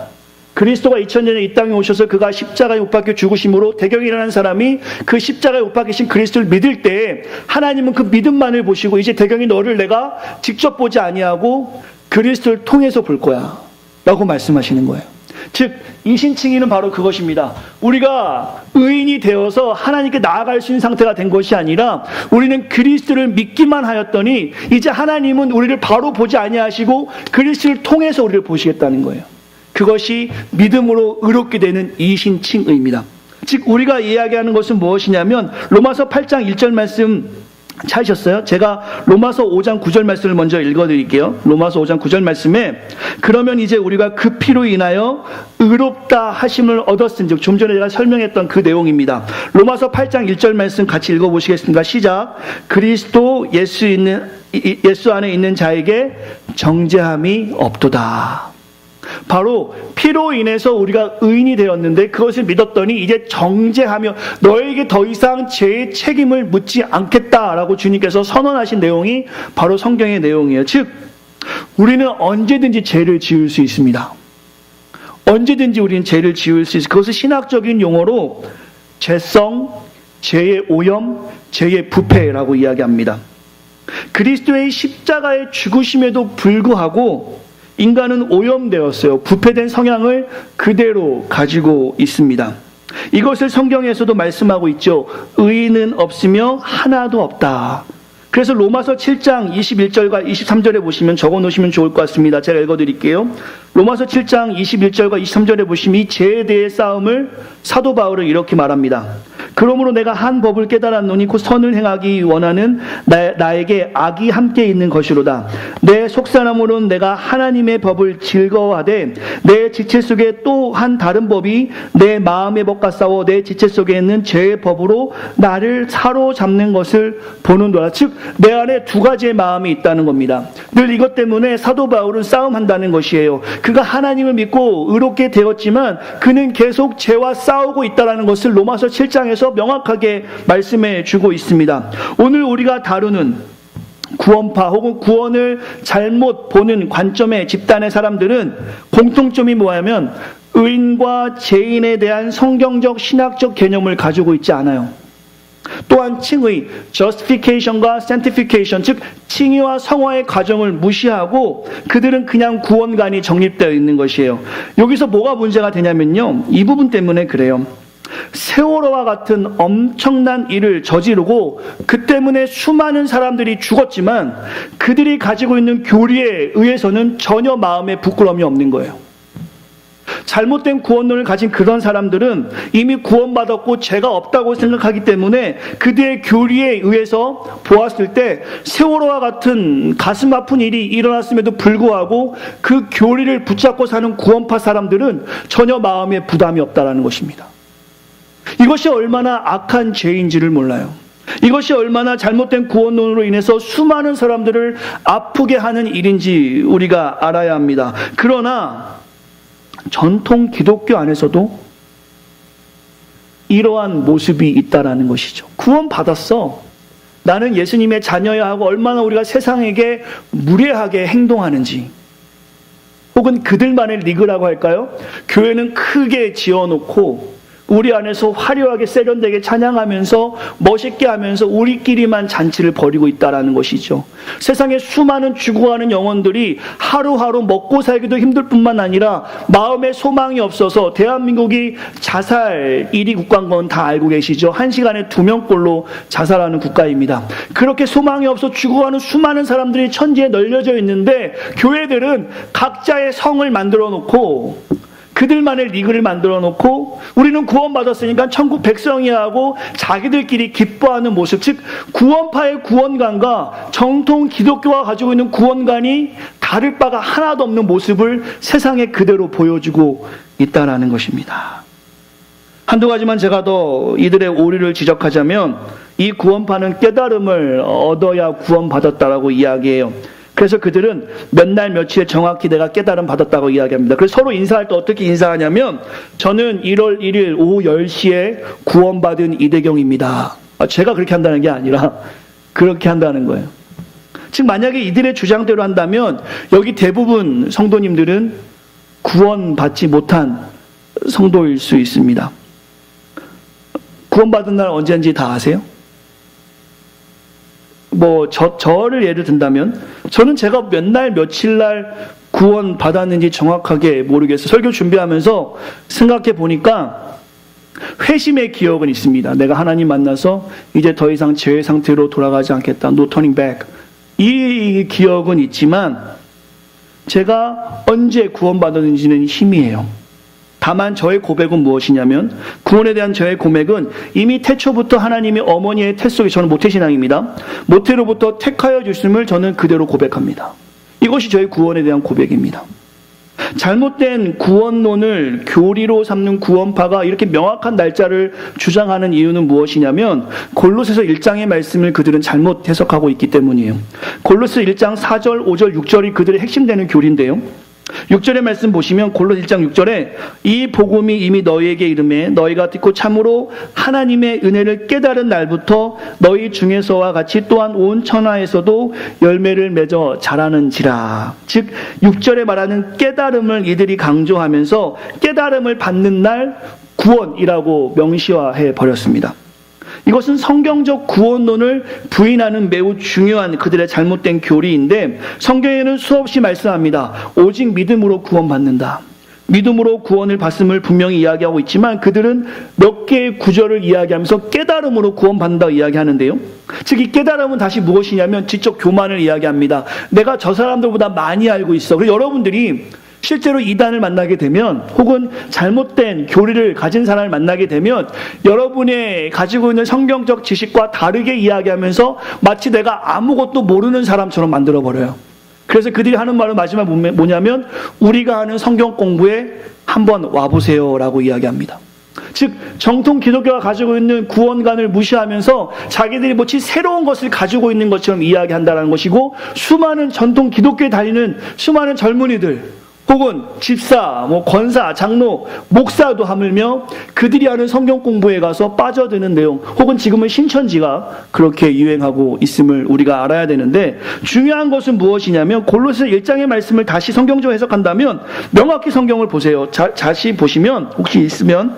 그리스도가 2000년에 이 땅에 오셔서 그가 십자가에 못 박혀 죽으심으로 대경이라는 사람이 그 십자가에 못 박히신 그리스도를 믿을 때 하나님은 그 믿음만을 보시고 이제 대경이 너를 내가 직접 보지 아니하고 그리스도를 통해서 볼 거야 라고 말씀하시는 거예요. 즉 이신칭의는 바로 그것입니다. 우리가 의인이 되어서 하나님께 나아갈 수 있는 상태가 된 것이 아니라 우리는 그리스도를 믿기만 하였더니 이제 하나님은 우리를 바로 보지 아니하시고 그리스도를 통해서 우리를 보시겠다는 거예요. 그것이 믿음으로 의롭게 되는 이신칭의입니다. 즉 우리가 이야기하는 것은 무엇이냐면 로마서 8장 1절 말씀 찾으셨어요? 제가 로마서 5장 9절 말씀을 먼저 읽어드릴게요. 로마서 5장 9절 말씀에 그러면 이제 우리가 그 피로 인하여 의롭다 하심을 얻었은즉 좀 전에 제가 설명했던 그 내용입니다. 로마서 8장 1절 말씀 같이 읽어보시겠습니다. 시작. 그리스도 예수 안에 있는 자에게 정죄함이 없도다. 바로 피로 인해서 우리가 의인이 되었는데 그것을 믿었더니 이제 정죄하며 너에게 더 이상 죄의 책임을 묻지 않겠다라고 주님께서 선언하신 내용이 바로 성경의 내용이에요. 즉 우리는 언제든지 죄를 지을 수 있습니다. 언제든지 우리는 죄를 지을 수 있습니다. 그것을 신학적인 용어로 죄성, 죄의 오염, 죄의 부패라고 이야기합니다. 그리스도의 십자가의 죽으심에도 불구하고 인간은 오염되었어요. 부패된 성향을 그대로 가지고 있습니다. 이것을 성경에서도 말씀하고 있죠. 의인은 없으며 하나도 없다. 그래서 로마서 7장 21절과 23절에 보시면 적어 놓으시면 좋을 것 같습니다. 제가 읽어드릴게요. 로마서 7장 21절과 23절에 보시면 이 죄에 대해 싸움을 사도 바울은 이렇게 말합니다. 그러므로 내가 한 법을 깨달았노니 곧 선을 행하기 원하는 나에게 악이 함께 있는 것이로다. 내 속사람으로는 내가 하나님의 법을 즐거워하되 내 지체 속에 또 한 다른 법이 내 마음의 법과 싸워 내 지체 속에 있는 죄의 법으로 나를 사로잡는 것을 보는도다. 즉 내 안에 두 가지의 마음이 있다는 겁니다. 늘 이것 때문에 사도 바울은 싸움한다는 것이에요. 그가 하나님을 믿고 의롭게 되었지만 그는 계속 죄와 싸우고 있다는 것을 로마서 7장에서 명확하게 말씀해 주고 있습니다. 오늘 우리가 다루는 구원파 혹은 구원을 잘못 보는 관점의 집단의 사람들은 공통점이 뭐냐면 의인과 죄인에 대한 성경적 신학적 개념을 가지고 있지 않아요. 또한 칭의, justification과 sanctification, 즉 칭의와 성화의 과정을 무시하고 그들은 그냥 구원관이 정립되어 있는 것이에요. 여기서 뭐가 문제가 되냐면요. 이 부분 때문에 그래요. 세월호와 같은 엄청난 일을 저지르고 그 때문에 수많은 사람들이 죽었지만 그들이 가지고 있는 교리에 의해서는 전혀 마음에 부끄러움이 없는 거예요. 잘못된 구원론을 가진 그런 사람들은 이미 구원받았고 죄가 없다고 생각하기 때문에 그들의 교리에 의해서 보았을 때 세월호와 같은 가슴 아픈 일이 일어났음에도 불구하고 그 교리를 붙잡고 사는 구원파 사람들은 전혀 마음에 부담이 없다는 것입니다. 이것이 얼마나 악한 죄인지를 몰라요. 이것이 얼마나 잘못된 구원론으로 인해서 수많은 사람들을 아프게 하는 일인지 우리가 알아야 합니다. 그러나 전통 기독교 안에서도 이러한 모습이 있다라는 것이죠. 구원받았어. 나는 예수님의 자녀야 하고 얼마나 우리가 세상에게 무례하게 행동하는지, 혹은 그들만의 리그라고 할까요? 교회는 크게 지어놓고 우리 안에서 화려하게 세련되게 찬양하면서 멋있게 하면서 우리끼리만 잔치를 벌이고 있다라는 것이죠. 세상에 수많은 죽어가는 영혼들이 하루하루 먹고 살기도 힘들 뿐만 아니라 마음에 소망이 없어서 대한민국이 자살 1위 국가인 건 다 알고 계시죠. 1시간에 2명꼴로 자살하는 국가입니다. 그렇게 소망이 없어 죽어가는 수많은 사람들이 천지에 널려져 있는데 교회들은 각자의 성을 만들어 놓고 그들만의 리그를 만들어 놓고 우리는 구원받았으니까 천국 백성이야 하고 자기들끼리 기뻐하는 모습, 즉 구원파의 구원관과 정통 기독교가 가지고 있는 구원관이 다를 바가 하나도 없는 모습을 세상에 그대로 보여주고 있다라는 것입니다. 한두 가지만 제가 더 이들의 오류를 지적하자면 이 구원파는 깨달음을 얻어야 구원받았다라고 이야기해요. 그래서 그들은 몇 날 며칠에 정확히 내가 깨달음 받았다고 이야기합니다. 그래서 서로 인사할 때 어떻게 인사하냐면 저는 1월 1일 오후 10시에 구원받은 이대경입니다. 제가 그렇게 한다는 게 아니라 그렇게 한다는 거예요. 즉 만약에 이들의 주장대로 한다면 여기 대부분 성도님들은 구원받지 못한 성도일 수 있습니다. 구원받은 날 언제인지 다 아세요? 저를 예를 든다면 저는 제가 몇 날 며칠 날 구원 받았는지 정확하게 모르겠어요. 설교 준비하면서 생각해 보니까 회심의 기억은 있습니다. 내가 하나님 만나서 이제 더 이상 죄의 상태로 돌아가지 않겠다. No turning back. 이 기억은 있지만 제가 언제 구원받았는지는 희미해요. 다만 저의 고백은 무엇이냐면 구원에 대한 저의 고백은 이미 태초부터 하나님이 어머니의 태 속에, 저는 모태신앙입니다. 모태로부터 택하여 주심을 저는 그대로 고백합니다. 이것이 저의 구원에 대한 고백입니다. 잘못된 구원론을 교리로 삼는 구원파가 이렇게 명확한 날짜를 주장하는 이유는 무엇이냐면 골로새서 1장의 말씀을 그들은 잘못 해석하고 있기 때문이에요. 골로새 1장 4절, 5절, 6절이 그들의 핵심되는 교리인데요. 6절의 말씀 보시면 골로새 1장 6절에 이 복음이 이미 너희에게 이르매 너희가 듣고 참으로 하나님의 은혜를 깨달은 날부터 너희 중에서와 같이 또한 온 천하에서도 열매를 맺어 자라는지라. 즉 6절에 말하는 깨달음을 이들이 강조하면서 깨달음을 받는 날 구원이라고 명시화해 버렸습니다. 이것은 성경적 구원론을 부인하는 매우 중요한 그들의 잘못된 교리인데 성경에는 수없이 말씀합니다. 오직 믿음으로 구원받는다. 믿음으로 구원을 받음을 분명히 이야기하고 있지만 그들은 몇 개의 구절을 이야기하면서 깨달음으로 구원받는다고 이야기하는데요. 즉 이 깨달음은 다시 무엇이냐면 지적 교만을 이야기합니다. 내가 저 사람들보다 많이 알고 있어. 그리고 여러분들이 실제로 이단을 만나게 되면 혹은 잘못된 교리를 가진 사람을 만나게 되면 여러분의 가지고 있는 성경적 지식과 다르게 이야기하면서 마치 내가 아무것도 모르는 사람처럼 만들어버려요. 그래서 그들이 하는 말은 마지막 뭐냐면 우리가 하는 성경 공부에 한번 와보세요 라고 이야기합니다. 즉 정통 기독교가 가지고 있는 구원관을 무시하면서 자기들이 마치 새로운 것을 가지고 있는 것처럼 이야기한다는 것이고 수많은 전통 기독교에 다니는 수많은 젊은이들 혹은 집사, 권사, 장로, 목사도 하물며 그들이 하는 성경 공부에 가서 빠져드는 내용 혹은 지금은 신천지가 그렇게 유행하고 있음을 우리가 알아야 되는데 중요한 것은 무엇이냐면 골로새 1장의 말씀을 다시 성경적으로 해석한다면 명확히 성경을 보세요. 다시 보시면 혹시 있으면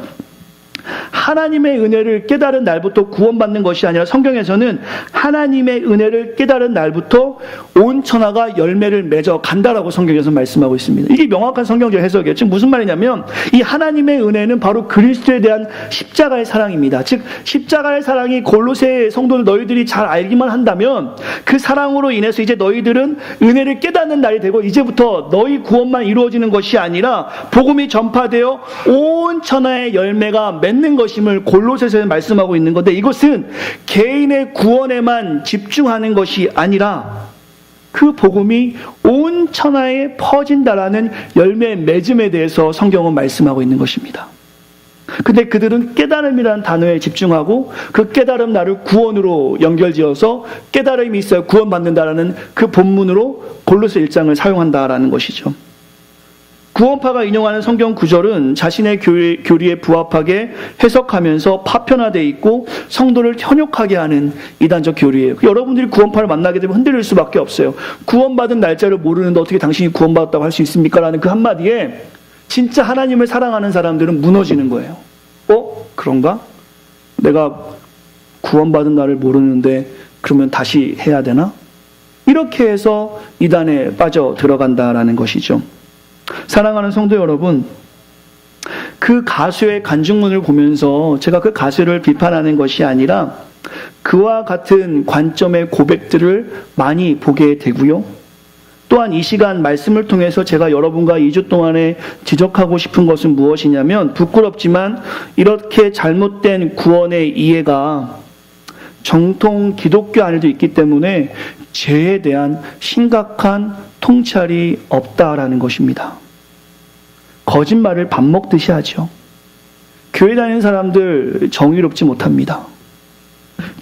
하나님의 은혜를 깨달은 날부터 구원받는 것이 아니라 성경에서는 하나님의 은혜를 깨달은 날부터 온 천하가 열매를 맺어 간다라고 성경에서 말씀하고 있습니다. 이게 명확한 성경적 해석이에요. 지금 무슨 말이냐면 이 하나님의 은혜는 바로 그리스도에 대한 십자가의 사랑입니다. 즉 십자가의 사랑이 골로새 성도들 너희들이 잘 알기만 한다면 그 사랑으로 인해서 이제 너희들은 은혜를 깨닫는 날이 되고 이제부터 너희 구원만 이루어지는 것이 아니라 복음이 전파되어 온 천하의 열매가 맺는 것임을 골로새서에 말씀하고 있는 건데 이것은 개인의 구원에만 집중하는 것이 아니라 그 복음이 온 천하에 퍼진다라는 열매 맺음에 대해서 성경은 말씀하고 있는 것입니다. 근데 그들은 깨달음이라는 단어에 집중하고 그 깨달음 나를 구원으로 연결지어서 깨달음이 있어야 구원받는다라는 그 본문으로 골로새 1장을 사용한다라는 것이죠. 구원파가 인용하는 성경 구절은 자신의 교리에 부합하게 해석하면서 파편화되어 있고 성도를 현혹하게 하는 이단적 교리예요. 여러분들이 구원파를 만나게 되면 흔들릴 수밖에 없어요. 구원받은 날짜를 모르는데 어떻게 당신이 구원받았다고 할 수 있습니까? 라는 그 한마디에 진짜 하나님을 사랑하는 사람들은 무너지는 거예요. 그런가? 내가 구원받은 나를 모르는데 그러면 다시 해야 되나? 이렇게 해서 이단에 빠져 들어간다라는 것이죠. 사랑하는 성도 여러분, 그 가수의 간증문을 보면서 제가 그 가수를 비판하는 것이 아니라 그와 같은 관점의 고백들을 많이 보게 되고요. 또한 이 시간 말씀을 통해서 제가 여러분과 2주 동안에 지적하고 싶은 것은 무엇이냐면, 부끄럽지만 이렇게 잘못된 구원의 이해가 정통 기독교 안에도 있기 때문에 죄에 대한 심각한 통찰이 없다라는 것입니다. 거짓말을 밥 먹듯이 하죠. 교회 다니는 사람들 정의롭지 못합니다.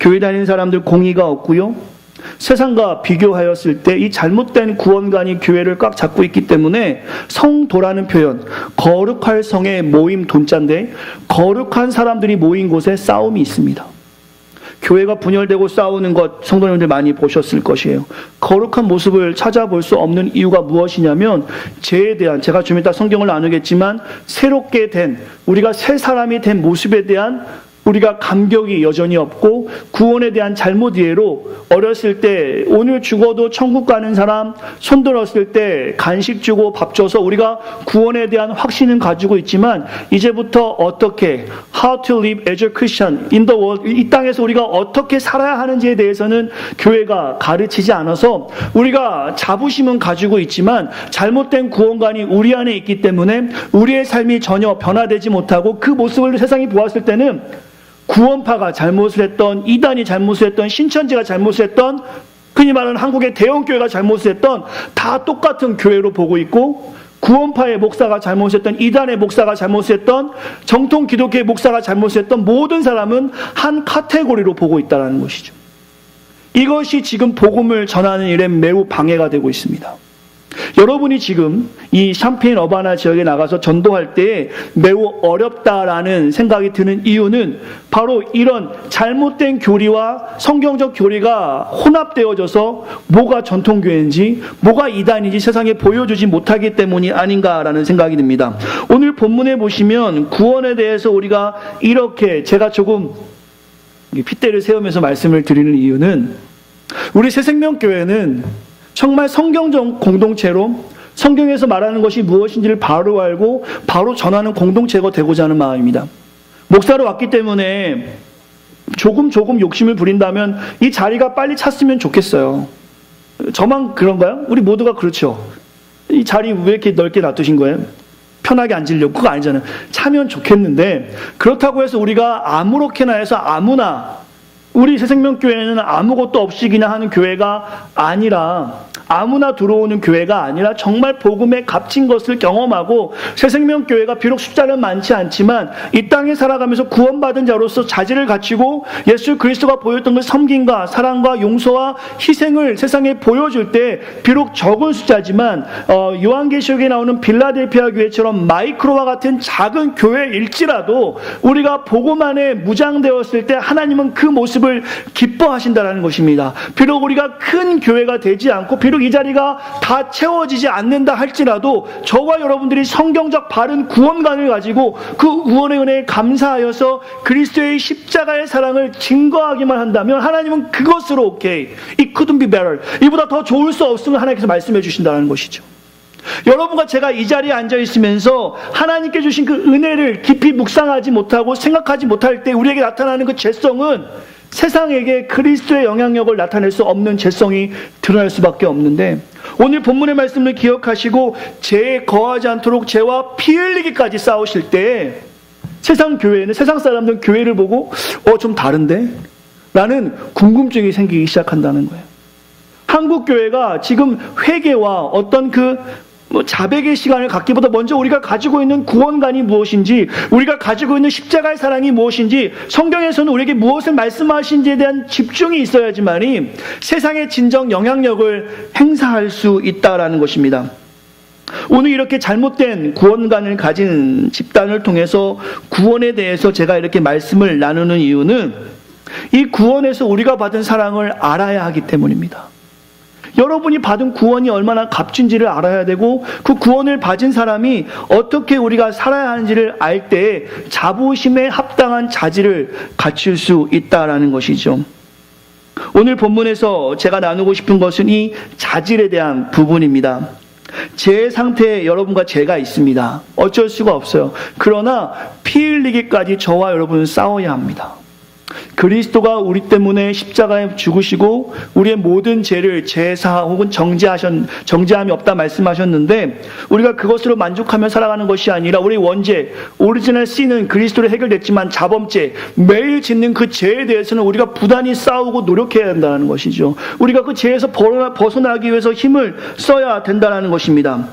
교회 다니는 사람들 공의가 없고요. 세상과 비교하였을 때 이 잘못된 구원관이 교회를 꽉 잡고 있기 때문에 성도라는 표현, 거룩할 성의 모임 돈자인데 거룩한 사람들이 모인 곳에 싸움이 있습니다. 교회가 분열되고 싸우는 것 성도님들 많이 보셨을 것이에요. 거룩한 모습을 찾아볼 수 없는 이유가 무엇이냐면, 죄에 대한, 제가 좀 이따 성경을 나누겠지만 새롭게 된, 우리가 새 사람이 된 모습에 대한 우리가 감격이 여전히 없고, 구원에 대한 잘못 이해로 어렸을 때 오늘 죽어도 천국 가는 사람 손 들었을 때 간식 주고 밥 줘서 우리가 구원에 대한 확신은 가지고 있지만, 이제부터 어떻게 how to live as a Christian in the world, 이 땅에서 우리가 어떻게 살아야 하는지에 대해서는 교회가 가르치지 않아서 우리가 자부심은 가지고 있지만 잘못된 구원관이 우리 안에 있기 때문에 우리의 삶이 전혀 변화되지 못하고, 그 모습을 세상이 보았을 때는 구원파가 잘못을 했던, 이단이 잘못을 했던, 신천지가 잘못을 했던, 흔히 말하는 한국의 대형교회가 잘못을 했던, 다 똑같은 교회로 보고 있고, 구원파의 목사가 잘못을 했던, 이단의 목사가 잘못을 했던, 정통 기독교의 목사가 잘못을 했던 모든 사람은 한 카테고리로 보고 있다는 것이죠. 이것이 지금 복음을 전하는 일에 매우 방해가 되고 있습니다. 여러분이 지금 이 샴페인 어바나 지역에 나가서 전도할 때 매우 어렵다라는 생각이 드는 이유는 바로 이런 잘못된 교리와 성경적 교리가 혼합되어져서 뭐가 전통교회인지 뭐가 이단인지 세상에 보여주지 못하기 때문이 아닌가라는 생각이 듭니다. 오늘 본문에 보시면 구원에 대해서 우리가 이렇게, 제가 조금 핏대를 세우면서 말씀을 드리는 이유는, 우리 새생명교회는 정말 성경적 공동체로 성경에서 말하는 것이 무엇인지를 바로 알고 바로 전하는 공동체가 되고자 하는 마음입니다. 목사로 왔기 때문에 조금 욕심을 부린다면 이 자리가 빨리 찼으면 좋겠어요. 저만 그런가요? 우리 모두가 그렇죠. 이 자리 왜 이렇게 넓게 놔두신 거예요? 편하게 앉으려고? 그거 아니잖아요. 차면 좋겠는데, 그렇다고 해서 우리가 아무렇게나 해서 아무나, 우리 새생명교회는 아무것도 없이 그냥 하는 교회가 아니라, 아무나 들어오는 교회가 아니라 정말 복음의 값진 것을 경험하고, 새생명교회가 비록 숫자는 많지 않지만 이 땅에 살아가면서 구원받은 자로서 자질을 갖추고 예수 그리스도가 보였던 그 섬김과 사랑과 용서와 희생을 세상에 보여줄 때, 비록 적은 숫자지만 요한계시록에 나오는 빌라델피아 교회처럼 마이크로와 같은 작은 교회일지라도 우리가 복음 안에 무장되었을 때 하나님은 그 모습을 기뻐하신다는 것입니다. 비록 우리가 큰 교회가 되지 않고 비록 이 자리가 다 채워지지 않는다 할지라도 저와 여러분들이 성경적 바른 구원관을 가지고 그 구원의 은혜에 감사하여서 그리스도의 십자가의 사랑을 증거하기만 한다면 하나님은 그것으로 오케이, it couldn't be better, 이보다 더 좋을 수 없음을 하나님께서 말씀해 주신다는 것이죠. 여러분과 제가 이 자리에 앉아 있으면서 하나님께 주신 그 은혜를 깊이 묵상하지 못하고 생각하지 못할 때 우리에게 나타나는 그 죄성은 세상에게 그리스도의 영향력을 나타낼 수 없는 죄성이 드러날 수밖에 없는데, 오늘 본문의 말씀을 기억하시고 죄에 거하지 않도록 죄와 피 흘리기까지 싸우실 때 세상 교회는, 세상 사람들은 교회를 보고 좀 다른데? 라는 궁금증이 생기기 시작한다는 거예요. 한국 교회가 지금 회개와 어떤 자백의 시간을 갖기보다 먼저 우리가 가지고 있는 구원관이 무엇인지, 우리가 가지고 있는 십자가의 사랑이 무엇인지, 성경에서는 우리에게 무엇을 말씀하신지에 대한 집중이 있어야지만이 세상의 진정 영향력을 행사할 수 있다라는 것입니다. 오늘 이렇게 잘못된 구원관을 가진 집단을 통해서 구원에 대해서 제가 이렇게 말씀을 나누는 이유는 이 구원에서 우리가 받은 사랑을 알아야 하기 때문입니다. 여러분이 받은 구원이 얼마나 값진지를 알아야 되고 그 구원을 받은 사람이 어떻게 우리가 살아야 하는지를 알 때 자부심에 합당한 자질을 갖출 수 있다라는 것이죠. 오늘 본문에서 제가 나누고 싶은 것은 이 자질에 대한 부분입니다. 제 상태에 여러분과 제가 있습니다. 어쩔 수가 없어요. 그러나 피 흘리기까지 저와 여러분은 싸워야 합니다. 그리스도가 우리 때문에 십자가에 죽으시고 우리의 모든 죄를 제사 혹은 정죄함이 없다 말씀하셨는데 우리가 그것으로 만족하며 살아가는 것이 아니라 우리 원죄, 오리지널 씨는 그리스도로 해결됐지만 자범죄, 매일 짓는 그 죄에 대해서는 우리가 부단히 싸우고 노력해야 한다는 것이죠. 우리가 그 죄에서 벗어나기 위해서 힘을 써야 된다는 것입니다.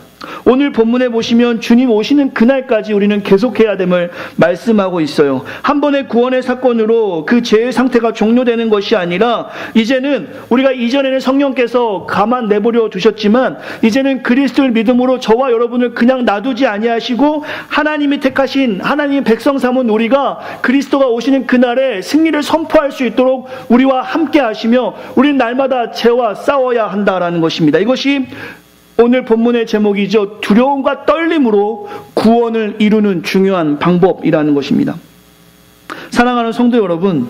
오늘 본문에 보시면 주님 오시는 그날까지 우리는 계속해야 됨을 말씀하고 있어요. 한 번의 구원의 사건으로 그 죄의 상태가 종료되는 것이 아니라 이제는 우리가 이전에는 성령께서 가만 내버려 두셨지만 이제는 그리스도를 믿음으로 저와 여러분을 그냥 놔두지 아니하시고 하나님이 택하신 하나님의 백성 삼은 우리가 그리스도가 오시는 그날에 승리를 선포할 수 있도록 우리와 함께 하시며 우리는 날마다 죄와 싸워야 한다라는 것입니다. 이것이 오늘 본문의 제목이죠. 두려움과 떨림으로 구원을 이루는 중요한 방법이라는 것입니다. 사랑하는 성도 여러분,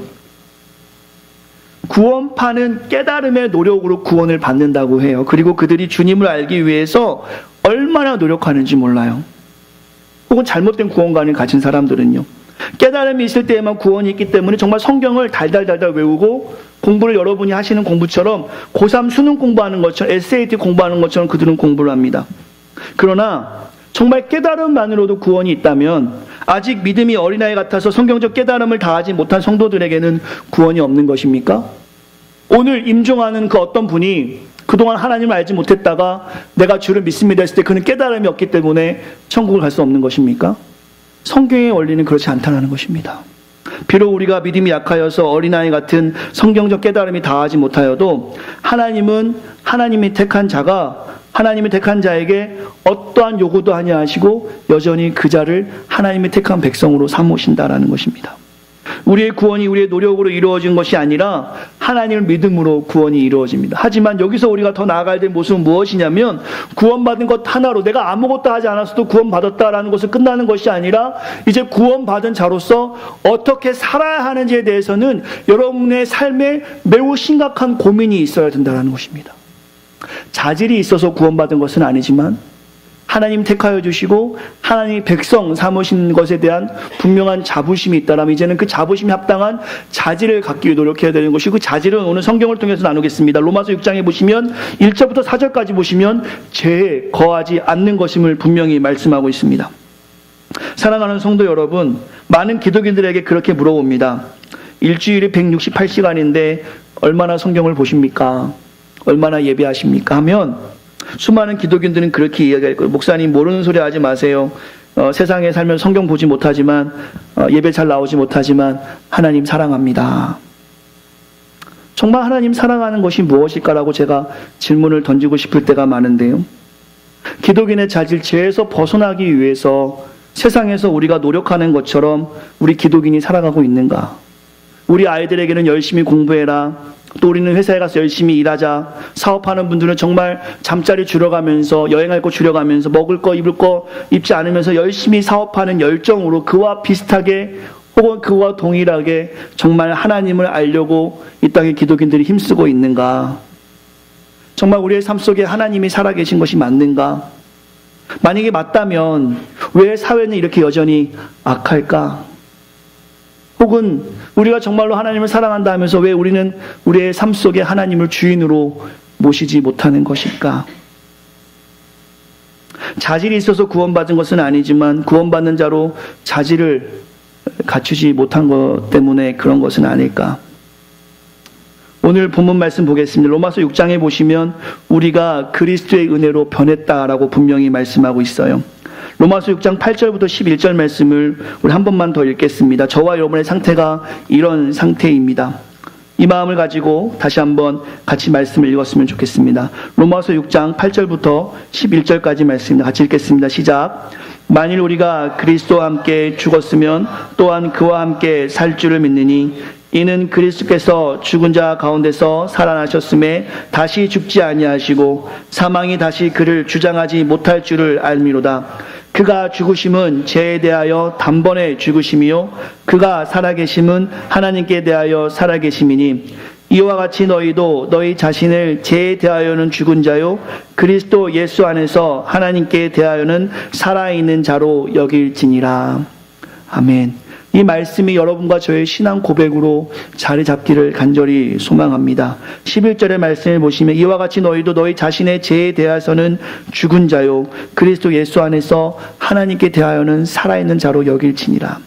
구원파는 깨달음의 노력으로 구원을 받는다고 해요. 그리고 그들이 주님을 알기 위해서 얼마나 노력하는지 몰라요. 혹은 잘못된 구원관을 가진 사람들은요. 깨달음이 있을 때에만 구원이 있기 때문에 정말 성경을 달달달달 외우고 공부를 여러분이 하시는 공부처럼 고3 수능 공부하는 것처럼 SAT 공부하는 것처럼 그들은 공부를 합니다. 그러나 정말 깨달음만으로도 구원이 있다면 아직 믿음이 어린아이 같아서 성경적 깨달음을 다하지 못한 성도들에게는 구원이 없는 것입니까? 오늘 임종하는 그 어떤 분이 그동안 하나님을 알지 못했다가 내가 주를 믿습니다 했을 때 그는 깨달음이 없기 때문에 천국을 갈 수 없는 것입니까? 성경의 원리는 그렇지 않다는 것입니다. 비록 우리가 믿음이 약하여서 어린아이 같은 성경적 깨달음이 다하지 못하여도 하나님은 하나님이 택한 자에게 어떠한 요구도 하냐 하시고 여전히 그 자를 하나님이 택한 백성으로 삼으신다라는 것입니다. 우리의 구원이 우리의 노력으로 이루어진 것이 아니라 하나님을 믿음으로 구원이 이루어집니다. 하지만 여기서 우리가 더 나아가야 될 모습은 무엇이냐면 구원받은 것 하나로 내가 아무것도 하지 않았어도 구원받았다라는 것은 끝나는 것이 아니라 이제 구원받은 자로서 어떻게 살아야 하는지에 대해서는 여러분의 삶에 매우 심각한 고민이 있어야 된다는 것입니다. 자질이 있어서 구원받은 것은 아니지만 하나님 택하여 주시고 하나님 백성 삼으신 것에 대한 분명한 자부심이 있다라면 이제는 그 자부심에 합당한 자질을 갖기 위해 노력해야 되는 것이고 그 자질은 오늘 성경을 통해서 나누겠습니다. 로마서 6장에 보시면 1절부터 4절까지 보시면 죄에 거하지 않는 것임을 분명히 말씀하고 있습니다. 사랑하는 성도 여러분, 많은 기독인들에게 그렇게 물어봅니다. 일주일에 168시간인데 얼마나 성경을 보십니까? 얼마나 예배하십니까? 하면 수많은 기독인들은 그렇게 이야기할 거예요. 목사님 모르는 소리 하지 마세요. 세상에 살면 성경 보지 못하지만 예배 잘 나오지 못하지만 하나님 사랑합니다. 정말 하나님 사랑하는 것이 무엇일까라고 제가 질문을 던지고 싶을 때가 많은데요. 기독인의 자질 죄에서 벗어나기 위해서 세상에서 우리가 노력하는 것처럼 우리 기독인이 살아가고 있는가? 우리 아이들에게는 열심히 공부해라. 또 우리는 회사에 가서 열심히 일하자. 사업하는 분들은 정말 잠자리 줄여가면서 여행할 거 줄여가면서 먹을 거 입을 거 입지 않으면서 열심히 사업하는 열정으로 그와 비슷하게 혹은 그와 동일하게 정말 하나님을 알려고 이 땅의 기독인들이 힘쓰고 있는가? 정말 우리의 삶 속에 하나님이 살아계신 것이 맞는가? 만약에 맞다면 왜 사회는 이렇게 여전히 악할까? 혹은 우리가 정말로 하나님을 사랑한다 하면서 왜 우리는 우리의 삶 속에 하나님을 주인으로 모시지 못하는 것일까? 자질이 있어서 구원받은 것은 아니지만 구원받는 자로 자질을 갖추지 못한 것 때문에 그런 것은 아닐까? 오늘 본문 말씀 보겠습니다. 로마서 6장에 보시면 우리가 그리스도의 은혜로 변했다라고 분명히 말씀하고 있어요. 로마서 6장 8절부터 11절 말씀을 우리 한 번만 더 읽겠습니다. 저와 여러분의 상태가 이런 상태입니다. 이 마음을 가지고 다시 한번 같이 말씀을 읽었으면 좋겠습니다. 로마서 6장 8절부터 11절까지 말씀입니다. 같이 읽겠습니다. 시작. 만일 우리가 그리스도와 함께 죽었으면 또한 그와 함께 살 줄을 믿느니 이는 그리스도께서 죽은 자 가운데서 살아나셨음에 다시 죽지 아니하시고 사망이 다시 그를 주장하지 못할 줄을 알미로다. 그가 죽으심은 죄에 대하여 단번에 죽으심이요 그가 살아계심은 하나님께 대하여 살아계심이니 이와 같이 너희도 너희 자신을 죄에 대하여는 죽은 자요 그리스도 예수 안에서 하나님께 대하여는 살아있는 자로 여길지니라. 아멘. 이 말씀이 여러분과 저의 신앙 고백으로 자리 잡기를 간절히 소망합니다. 11절의 말씀을 보시면 이와 같이 너희도 너희 자신의 죄에 대하여는 죽은 자요 그리스도 예수 안에서 하나님께 대하여는 살아있는 자로 여길지니라.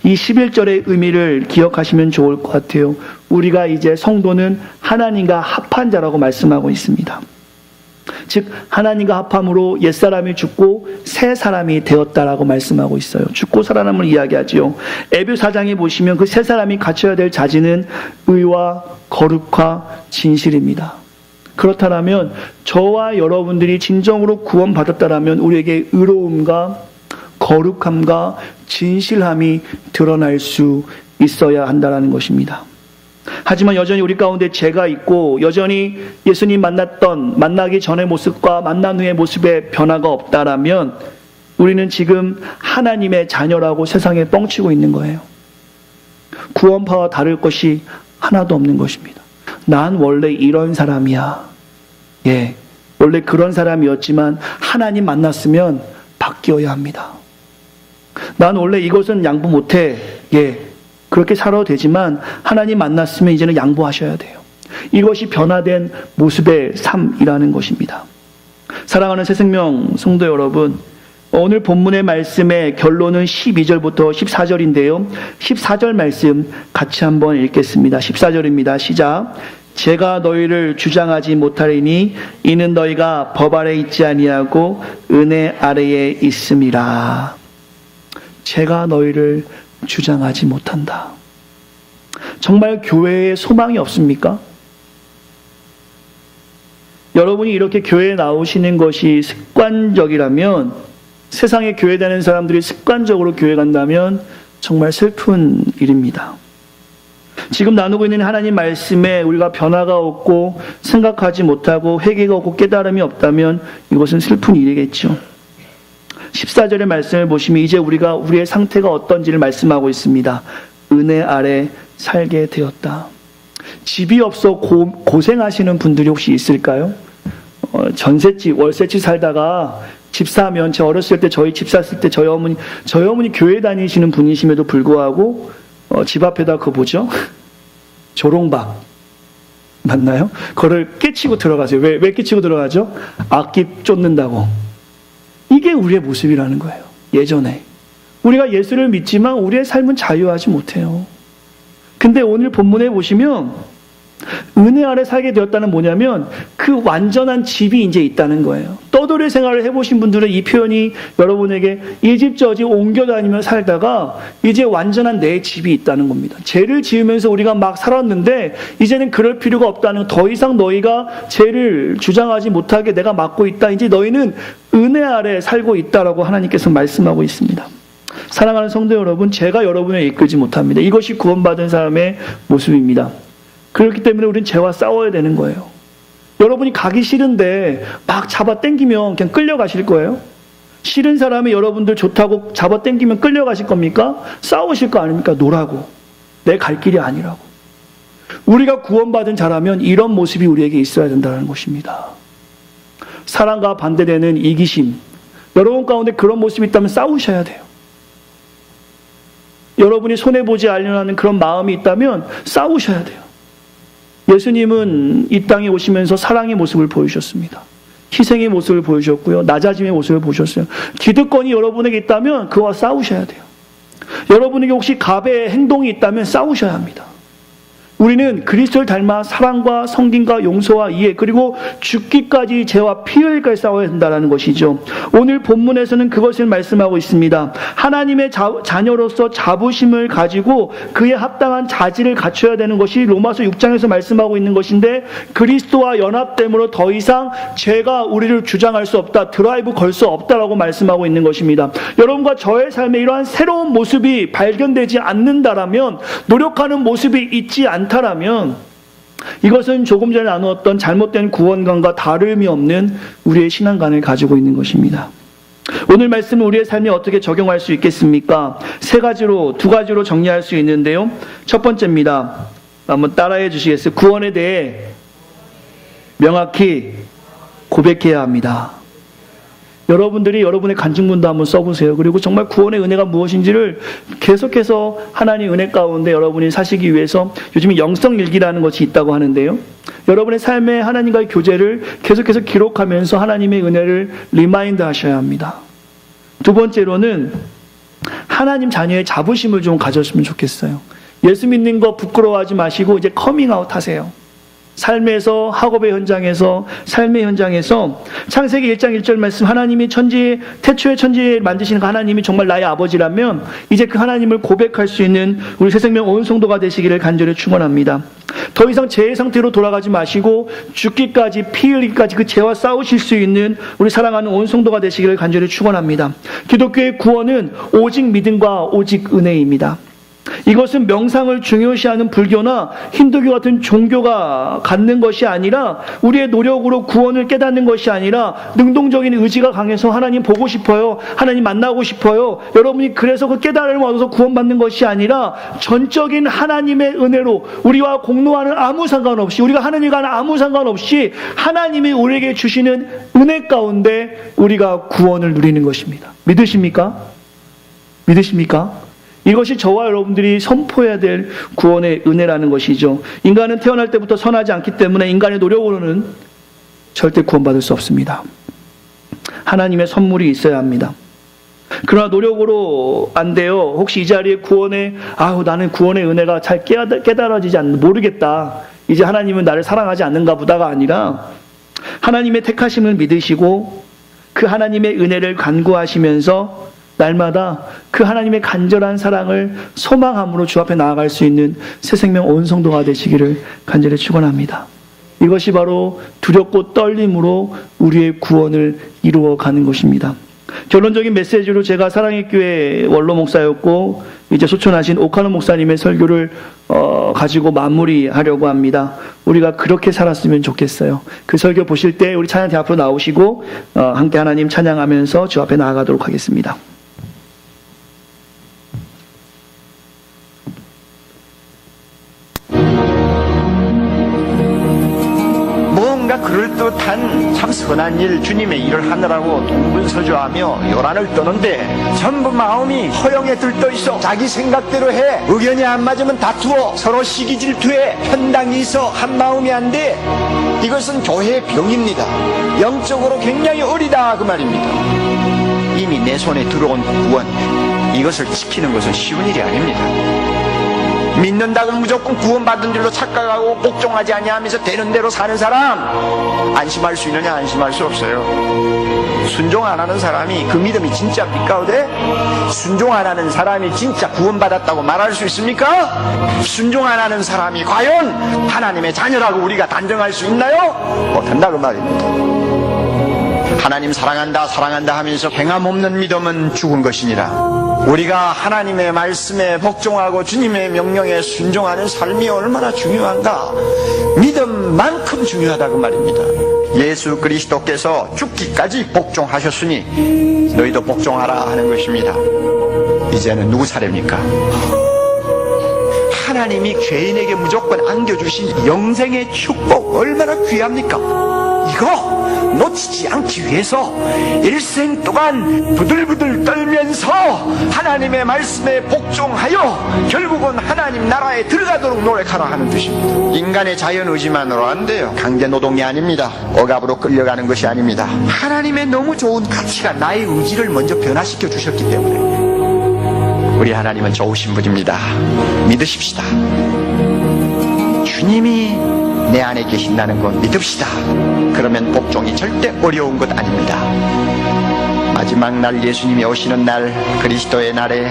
이 11절의 의미를 기억하시면 좋을 것 같아요. 우리가 이제 성도는 하나님과 합한 자라고 말씀하고 있습니다. 즉 하나님과 합함으로 옛사람이 죽고 새 사람이 되었다라고 말씀하고 있어요. 죽고 살아남을 이야기하지요. 에베소 4장에 보시면 그 새 사람이 갖춰야 될 자질은 의와 거룩과 진실입니다. 그렇다면 저와 여러분들이 진정으로 구원받았다라면 우리에게 의로움과 거룩함과 진실함이 드러날 수 있어야 한다는 것입니다. 하지만 여전히 우리 가운데 죄가 있고 여전히 예수님 만나기 전의 모습과 만난 후의 모습에 변화가 없다라면 우리는 지금 하나님의 자녀라고 세상에 뻥치고 있는 거예요. 구원파와 다를 것이 하나도 없는 것입니다. 난 원래 이런 사람이야. 원래 그런 사람이었지만 하나님 만났으면 바뀌어야 합니다. 난 원래 이것은 양보 못해. 그렇게 살아도 되지만 하나님 만났으면 이제는 양보하셔야 돼요. 이것이 변화된 모습의 삶이라는 것입니다. 사랑하는 새생명 성도 여러분, 오늘 본문의 말씀의 결론은 12절부터 14절인데요. 14절 말씀 같이 한번 읽겠습니다. 14절입니다. 시작. 제가 너희를 주장하지 못하리니 이는 너희가 법 아래 있지 아니하고 은혜 아래에 있음이라. 제가 너희를 주장하지 못한다. 정말 교회에 소망이 없습니까? 여러분이 이렇게 교회에 나오시는 것이 습관적이라면, 세상에 교회 다니는 사람들이 습관적으로 교회 간다면 정말 슬픈 일입니다. 지금 나누고 있는 하나님 말씀에 우리가 변화가 없고 생각하지 못하고 회개가 없고 깨달음이 없다면 이것은 슬픈 일이겠죠. 14절의 말씀을 보시면 이제 우리가 우리의 상태가 어떤지를 말씀하고 있습니다. 은혜 아래 살게 되었다. 집이 없어 고생하시는 분들이 혹시 있을까요? 전셋집, 월세집 살다가 집 사면, 제 어렸을 때 저희 집 샀을 때 저희 어머니 교회 다니시는 분이심에도 불구하고 집 앞에다 그거 뭐죠? 조롱박 맞나요? 그거를 깨치고 들어가세요. 왜 깨치고 들어가죠? 악기 쫓는다고. 이게 우리의 모습이라는 거예요. 예전에 우리가 예수를 믿지만 우리의 삶은 자유하지 못해요. 근데 오늘 본문에 보시면 은혜 아래 살게 되었다는 뭐냐면 그 완전한 집이 이제 있다는 거예요. 떠돌이 생활을 해보신 분들은 이 표현이 여러분에게 이 집 저 집 옮겨 다니며 살다가 이제 완전한 내 집이 있다는 겁니다. 죄를 지으면서 우리가 막 살았는데 이제는 그럴 필요가 없다는, 더 이상 너희가 죄를 주장하지 못하게 내가 막고 있다. 이제 너희는 은혜 아래 살고 있다라고 하나님께서 말씀하고 있습니다. 사랑하는 성도 여러분, 죄가 여러분을 이끌지 못합니다. 이것이 구원받은 사람의 모습입니다. 그렇기 때문에 우리는 죄와 싸워야 되는 거예요. 여러분이 가기 싫은데 막 잡아 당기면 그냥 끌려가실 거예요? 싫은 사람이 여러분들 좋다고 잡아 당기면 끌려가실 겁니까? 싸우실 거 아닙니까? 노라고. 내 갈 길이 아니라고. 우리가 구원받은 자라면 이런 모습이 우리에게 있어야 된다는 것입니다. 사랑과 반대되는 이기심. 여러분 가운데 그런 모습이 있다면 싸우셔야 돼요. 여러분이 손해보지 않으려는 그런 마음이 있다면 싸우셔야 돼요. 예수님은 이 땅에 오시면서 사랑의 모습을 보여주셨습니다. 희생의 모습을 보여주셨고요. 낮아짐의 모습을 보여주셨어요. 기득권이 여러분에게 있다면 그와 싸우셔야 돼요. 여러분에게 혹시 갑의 행동이 있다면 싸우셔야 합니다. 우리는 그리스도를 닮아 사랑과 성김과 용서와 이해 그리고 죽기까지 죄와 피 흘리기까지 싸워야 된다는 것이죠. 오늘 본문에서는 그것을 말씀하고 있습니다. 하나님의 자녀로서 자부심을 가지고 그에 합당한 자질을 갖춰야 되는 것이 로마서 6장에서 말씀하고 있는 것인데, 그리스도와 연합됨으로 더 이상 죄가 우리를 주장할 수 없다, 드라이브 걸 수 없다라고 말씀하고 있는 것입니다. 여러분과 저의 삶에 이러한 새로운 모습이 발견되지 않는다라면, 노력하는 모습이 있지 않다라면, 이것은 조금 전에 나누었던 잘못된 구원관과 다름이 없는 우리의 신앙관을 가지고 있는 것입니다. 오늘 말씀은 우리의 삶에 어떻게 적용할 수 있겠습니까? 두 가지로 정리할 수 있는데요. 첫 번째입니다. 한번 따라해 주시겠어요? 구원에 대해 명확히 고백해야 합니다. 여러분들이 여러분의 간증문도 한번 써보세요. 그리고 정말 구원의 은혜가 무엇인지를 계속해서 하나님의 은혜 가운데 여러분이 사시기 위해서 요즘에 영성일기라는 것이 있다고 하는데요. 여러분의 삶에 하나님과의 교제를 계속해서 기록하면서 하나님의 은혜를 리마인드 하셔야 합니다. 두 번째로는 하나님 자녀의 자부심을 좀 가졌으면 좋겠어요. 예수 믿는 거 부끄러워하지 마시고 이제 커밍아웃 하세요. 삶에서, 학업의 현장에서, 삶의 현장에서 창세기 1장 1절 말씀, 하나님이 태초에 천지에 만드시는 그 하나님이 정말 나의 아버지라면 이제 그 하나님을 고백할 수 있는 우리 새생명 온 성도가 되시기를 간절히 축원합니다. 더 이상 죄의 상태로 돌아가지 마시고 죽기까지, 피 흘리기까지 그 죄와 싸우실 수 있는 우리 사랑하는 온 성도가 되시기를 간절히 축원합니다. 기독교의 구원은 오직 믿음과 오직 은혜입니다. 이것은 명상을 중요시하는 불교나 힌두교 같은 종교가 갖는 것이 아니라, 우리의 노력으로 구원을 깨닫는 것이 아니라, 능동적인 의지가 강해서 하나님 보고 싶어요, 하나님 만나고 싶어요, 여러분이 그래서 그 깨달음을 얻어서 구원받는 것이 아니라, 전적인 하나님의 은혜로 우리와 공로하는 아무 상관없이, 우리가 하나님과는 아무 상관없이 하나님이 우리에게 주시는 은혜 가운데 우리가 구원을 누리는 것입니다. 믿으십니까? 믿으십니까? 이것이 저와 여러분들이 선포해야 될 구원의 은혜라는 것이죠. 인간은 태어날 때부터 선하지 않기 때문에 인간의 노력으로는 절대 구원받을 수 없습니다. 하나님의 선물이 있어야 합니다. 그러나 노력으로 안 돼요. 혹시 이 자리에 나는 구원의 은혜가 잘 깨달아지지 모르겠다, 이제 하나님은 나를 사랑하지 않는가 보다가 아니라, 하나님의 택하심을 믿으시고 그 하나님의 은혜를 간구하시면서 날마다 그 하나님의 간절한 사랑을 소망함으로 주 앞에 나아갈 수 있는 새생명 온 성도가 되시기를 간절히 축원합니다. 이것이 바로 두렵고 떨림으로 우리의 구원을 이루어가는 것입니다. 결론적인 메시지로 제가 사랑의 교회 원로 목사였고 이제 소천하신 오카노 목사님의 설교를 가지고 마무리하려고 합니다. 우리가 그렇게 살았으면 좋겠어요. 그 설교 보실 때 우리 찬양대 앞으로 나오시고 함께 하나님 찬양하면서 주 앞에 나아가도록 하겠습니다. 그럴듯한 참 선한 일, 주님의 일을 하느라고 동분서주하며 요란을 떠는데 전부 마음이 허영에 들떠 있어 자기 생각대로 해. 의견이 안 맞으면 다투어 서로 시기 질투해. 편당이 있어 한 마음이 안 돼. 이것은 교회의 병입니다. 영적으로 굉장히 어리다 그 말입니다. 이미 내 손에 들어온 구원, 이것을 지키는 것은 쉬운 일이 아닙니다. 믿는다고 무조건 구원받은 줄로 착각하고 복종하지 아니하면서 되는 대로 사는 사람, 안심할 수 있느냐? 안심할 수 없어요. 순종 안 하는 사람이 그 믿음이 진짜입니까? 순종 안 하는 사람이 진짜 구원받았다고 말할 수 있습니까? 순종 안 하는 사람이 과연 하나님의 자녀라고 우리가 단정할 수 있나요? 못한다 그 말입니다. 하나님 사랑한다 하면서 행함 없는 믿음은 죽은 것이니라. 우리가 하나님의 말씀에 복종하고 주님의 명령에 순종하는 삶이 얼마나 중요한가. 믿음만큼 중요하다 그 말입니다. 예수 그리스도께서 죽기까지 복종하셨으니 너희도 복종하라 하는 것입니다. 이제는 누구 차례입니까? 하나님이 죄인에게 무조건 안겨주신 영생의 축복 얼마나 귀합니까? 이거 놓치지 않기 위해서 일생 동안 부들부들 떨면서 하나님의 말씀에 복종하여 결국은 하나님 나라에 들어가도록 노력하라 하는 뜻입니다. 인간의 자연의지만으로 안 돼요. 강제노동이 아닙니다. 억압으로 끌려가는 것이 아닙니다. 하나님의 너무 좋은 가치가 나의 의지를 먼저 변화시켜 주셨기 때문에 우리 하나님은 좋으신 분입니다. 믿으십시다. 주님이 내 안에 계신다는 것 믿읍시다. 그러면 복종이 절대 어려운 것 아닙니다. 마지막 날 예수님이 오시는 날, 그리스도의 날에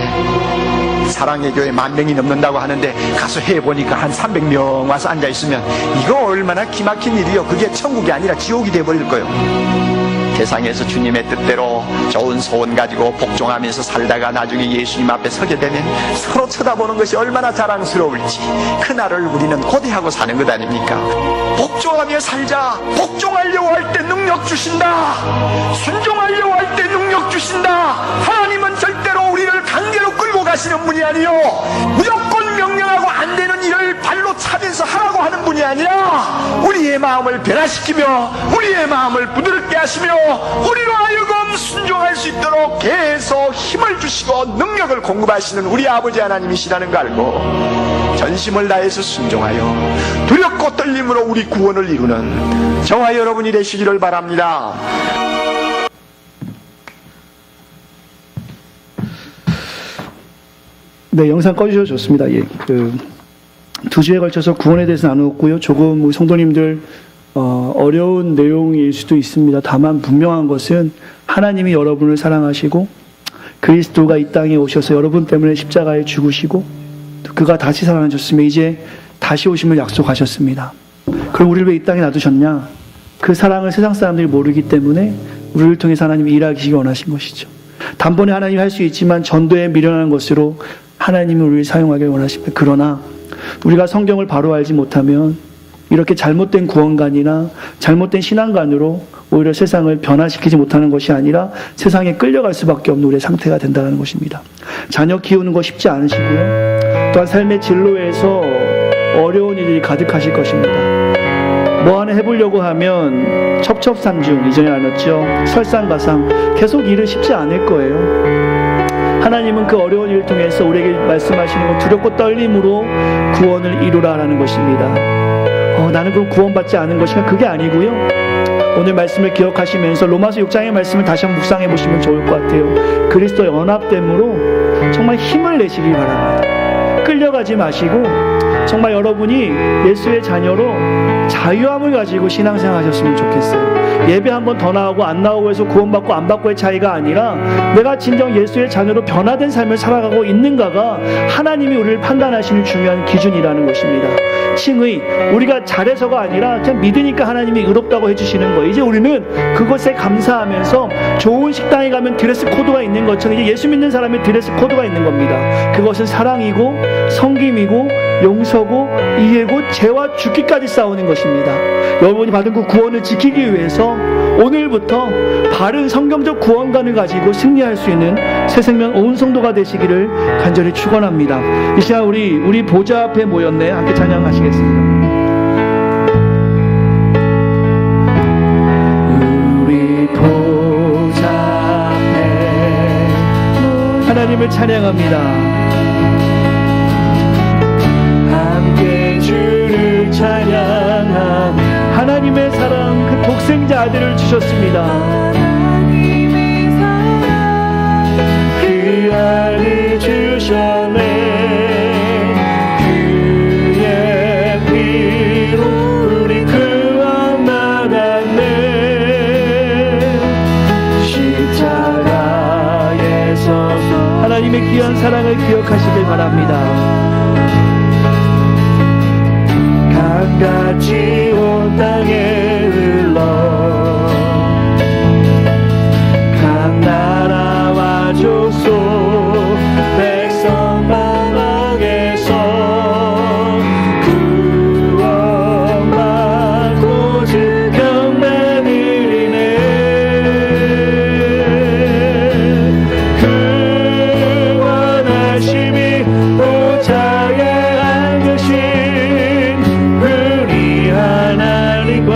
사랑의 교회 10,000명이 넘는다고 하는데 가서 해보니까 한 300명 와서 앉아있으면 이거 얼마나 기막힌 일이요. 그게 천국이 아니라 지옥이 돼버릴 거예요. 세상에서 주님의 뜻대로 좋은 소원 가지고 복종하면서 살다가 나중에 예수님 앞에 서게 되면 서로 쳐다보는 것이 얼마나 자랑스러울지 그날을 우리는 고대하고 사는 것 아닙니까? 복종하며 살자. 복종하려고 할 때 능력 주신다. 순종하려고 할 때 능력 주신다. 하나님은 절대로 우리를 강제로 끌고 가시는 분이 아니요, 무조건 명령하고 안 되는 일을 발로 차면서 하라고 하는 분이 아니라 우리의 마음을 변화시키며 우리의 마음을 부드럽게 하시며 우리로 하여금 순종할 수 있도록 계속 힘을 주시고 능력을 공급하시는 우리 아버지 하나님이시라는 걸 알고 전심을 다해서 순종하여 두렵고 떨림으로 우리 구원을 이루는 저와 여러분이 되시기를 바랍니다. 네, 영상 꺼주셔도 좋습니다. 예, 2주에 걸쳐서 구원에 대해서 나누었고요. 조금 우리 성도님들 어려운 내용일 수도 있습니다. 다만 분명한 것은 하나님이 여러분을 사랑하시고 그리스도가 이 땅에 오셔서 여러분 때문에 십자가에 죽으시고 그가 다시 살아나셨으며 이제 다시 오심을 약속하셨습니다. 그럼 우리를 왜 이 땅에 놔두셨냐? 그 사랑을 세상 사람들이 모르기 때문에 우리를 통해서 하나님이 일하시기 원하신 것이죠. 단번에 하나님이 할 수 있지만 전도에 미련한 것으로 하나님이 우리를 사용하길 원하십니다. 그러나 우리가 성경을 바로 알지 못하면 이렇게 잘못된 구원관이나 잘못된 신앙관으로 오히려 세상을 변화시키지 못하는 것이 아니라 세상에 끌려갈 수밖에 없는 우리의 상태가 된다는 것입니다. 자녀 키우는 거 쉽지 않으시고요. 또한 삶의 진로에서 어려운 일이 가득하실 것입니다. 뭐 하나 해보려고 하면 첩첩산중, 이전에 나눴죠. 설상가상, 계속 일은 쉽지 않을 거예요. 하나님은 그 어려운 일을 통해서 우리에게 말씀하시는 건 두렵고 떨림으로 구원을 이루라라는 것입니다. 나는 그럼 구원받지 않은 것인가? 그게 아니고요. 오늘 말씀을 기억하시면서 로마서 6장의 말씀을 다시 한번 묵상해 보시면 좋을 것 같아요. 그리스도 연합됨으로 정말 힘을 내시기 바랍니다. 끌려가지 마시고 정말 여러분이 예수의 자녀로 자유함을 가지고 신앙생활 하셨으면 좋겠어요. 예배 한 번 더 나오고 안 나오고 해서 구원받고 안 받고의 차이가 아니라 내가 진정 예수의 자녀로 변화된 삶을 살아가고 있는가가 하나님이 우리를 판단하시는 중요한 기준이라는 것입니다. 칭의, 우리가 잘해서가 아니라 그냥 믿으니까 하나님이 의롭다고 해주시는 거예요. 이제 우리는 그것에 감사하면서 좋은 식당에 가면 드레스 코드가 있는 것처럼 이제 예수 믿는 사람의 드레스 코드가 있는 겁니다. 그것은 사랑이고 섬김이고 용서고 이해고 죄와 죽기까지 싸우는 것입니다. 여러분이 받은 그 구원을 지키기 위해서 오늘부터 바른 성경적 구원관을 가지고 승리할 수 있는 새 생명 온 성도가 되시기를 간절히 축원합니다. 이 시간 우리 보좌 앞에 모였네. 함께 찬양하시겠습니다. 우리 보좌 앞에 하나님을 찬양합니다. 함께 주를 찬양함. 하나님의 사랑, 그 독생자 아들을 주셨습니다. 그 아들 주셨네. 그의 피로 우리 그와 만났네. 십자가에서 하나님의 귀한 사랑을 기억하시길 바랍니다. 강같이 온 땅에 흘러 각 나라와 족속 백성 만왕에서 구원받고 증평만 흘리네. 그 원하심이 보좌에 앉으신 하나님과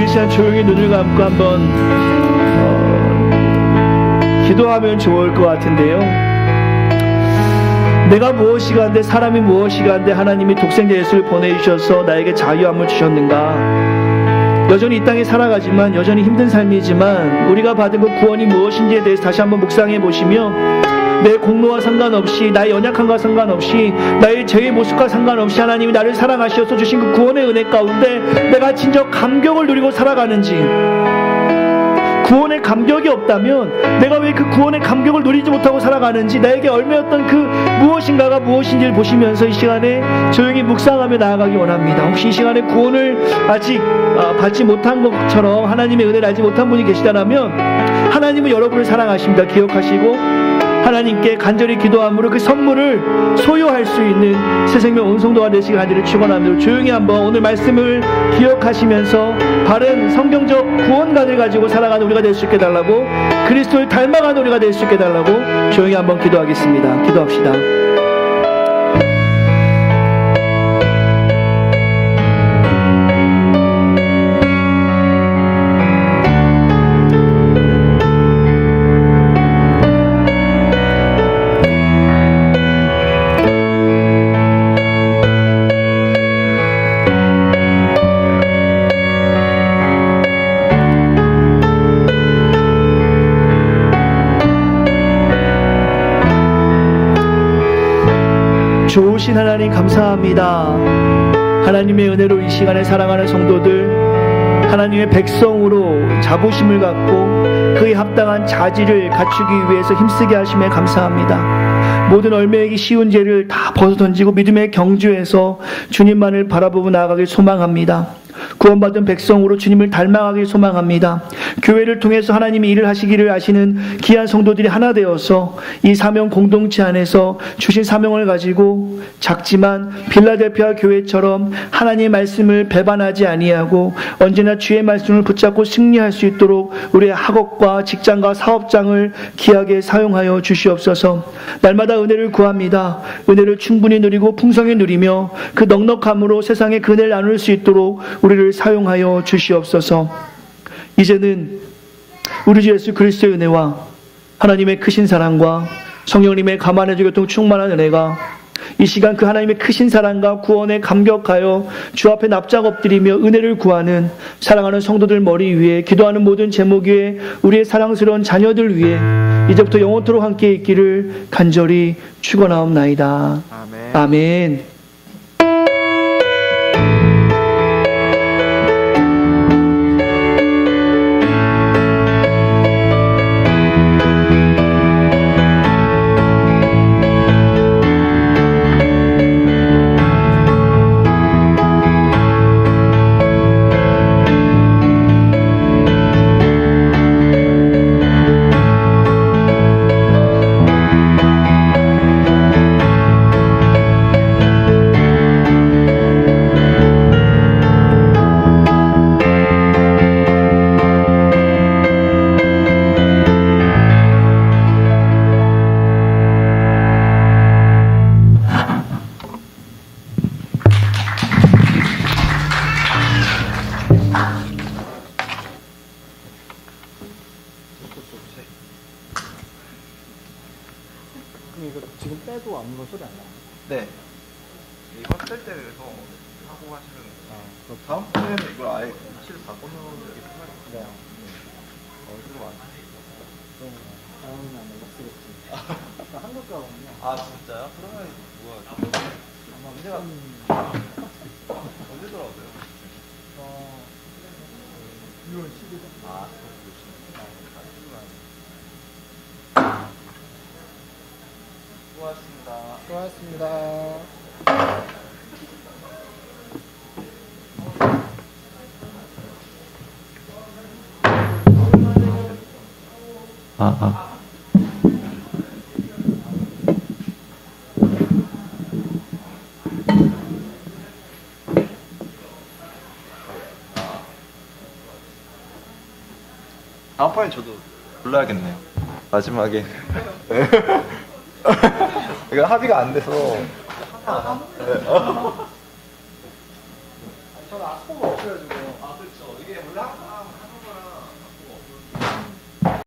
시간 조용히 눈을 감고 한번 기도하면 좋을 것 같은데요. 내가 무엇이 간데 사람이 무엇이 간데 하나님이 독생자 예수를 보내주셔서 나에게 자유함을 주셨는가. 여전히 이 땅에 살아가지만 여전히 힘든 삶이지만 우리가 받은 그 구원이 무엇인지에 대해서 다시 한번 묵상해 보시며 내 공로와 상관없이 나의 연약함과 상관없이 나의 죄의 모습과 상관없이 하나님이 나를 사랑하셔서 주신 그 구원의 은혜 가운데 내가 진정 감격을 누리고 살아가는지, 구원의 감격이 없다면 내가 왜 그 구원의 감격을 누리지 못하고 살아가는지, 나에게 얽매였던 그 무엇인가가 무엇인지를 보시면서 이 시간에 조용히 묵상하며 나아가기 원합니다. 혹시 이 시간에 구원을 아직 받지 못한 것처럼 하나님의 은혜를 알지 못한 분이 계시다면 하나님은 여러분을 사랑하십니다. 기억하시고 하나님께 간절히 기도함으로 그 선물을 소유할 수 있는 새 생명 온성도가 되시길 간절히 축원합니다. 조용히 한번 오늘 말씀을 기억하시면서 바른 성경적 구원관을 가지고 살아가는 우리가 될 수 있게 달라고, 그리스도를 닮아가는 우리가 될 수 있게 달라고 조용히 한번 기도하겠습니다. 기도합시다. 좋으신 하나님 감사합니다. 하나님의 은혜로 이 시간에 사랑하는 성도들, 하나님의 백성으로 자부심을 갖고 그에 합당한 자질을 갖추기 위해서 힘쓰게 하심에 감사합니다. 모든 얽매이기 쉬운 죄를 다 벗어던지고 믿음의 경주에서 주님만을 바라보고 나아가길 소망합니다. 구원받은 백성으로 주님을 닮아가길 소망합니다. 교회를 통해서 하나님이 일을 하시기를 아시는 귀한 성도들이 하나 되어서 이 사명 공동체 안에서 주신 사명을 가지고 작지만 빌라델피아 교회처럼 하나님의 말씀을 배반하지 아니하고 언제나 주의 말씀을 붙잡고 승리할 수 있도록 우리의 학업과 직장과 사업장을 귀하게 사용하여 주시옵소서. 날마다 은혜를 구합니다. 은혜를 충분히 누리고 풍성히 누리며 그 넉넉함으로 세상에 그 은혜를 나눌 수 있도록 우리를 사용하여 주시옵소서. 이제는 우리 주 예수 그리스도의 은혜와 하나님의 크신 사랑과 성령님의 감안해주 교통 충만한 은혜가 이 시간 그 하나님의 크신 사랑과 구원에 감격하여 주 앞에 납작 엎드리며 은혜를 구하는 사랑하는 성도들 머리 위에, 기도하는 모든 제목 위에, 우리의 사랑스러운 자녀들 위에 이제부터 영원토록 함께 있기를 간절히 축원하옵나이다. 아멘. 아멘. 이거 지금 빼도 아무런 소리 안 나. 네. 이거 뗄 때 그래서 하고 하시면 그럼 다음번에는 이걸 아예 위치를 바꿔놓는 게 편하겠네요. 네. 어디로 안 그럼 다음은 안 쓰겠지. 한국 가거든요. 아 진짜요? 그러면 뭐야? 아마 언제가 언제 들어오세요? 6월 10일. 아 수고하셨습니다. 수고하셨습니다. 다음번에 저도 불러야겠네요. 마지막에. 이거 합의가 안 돼서. 저는 악보가 없어가지고.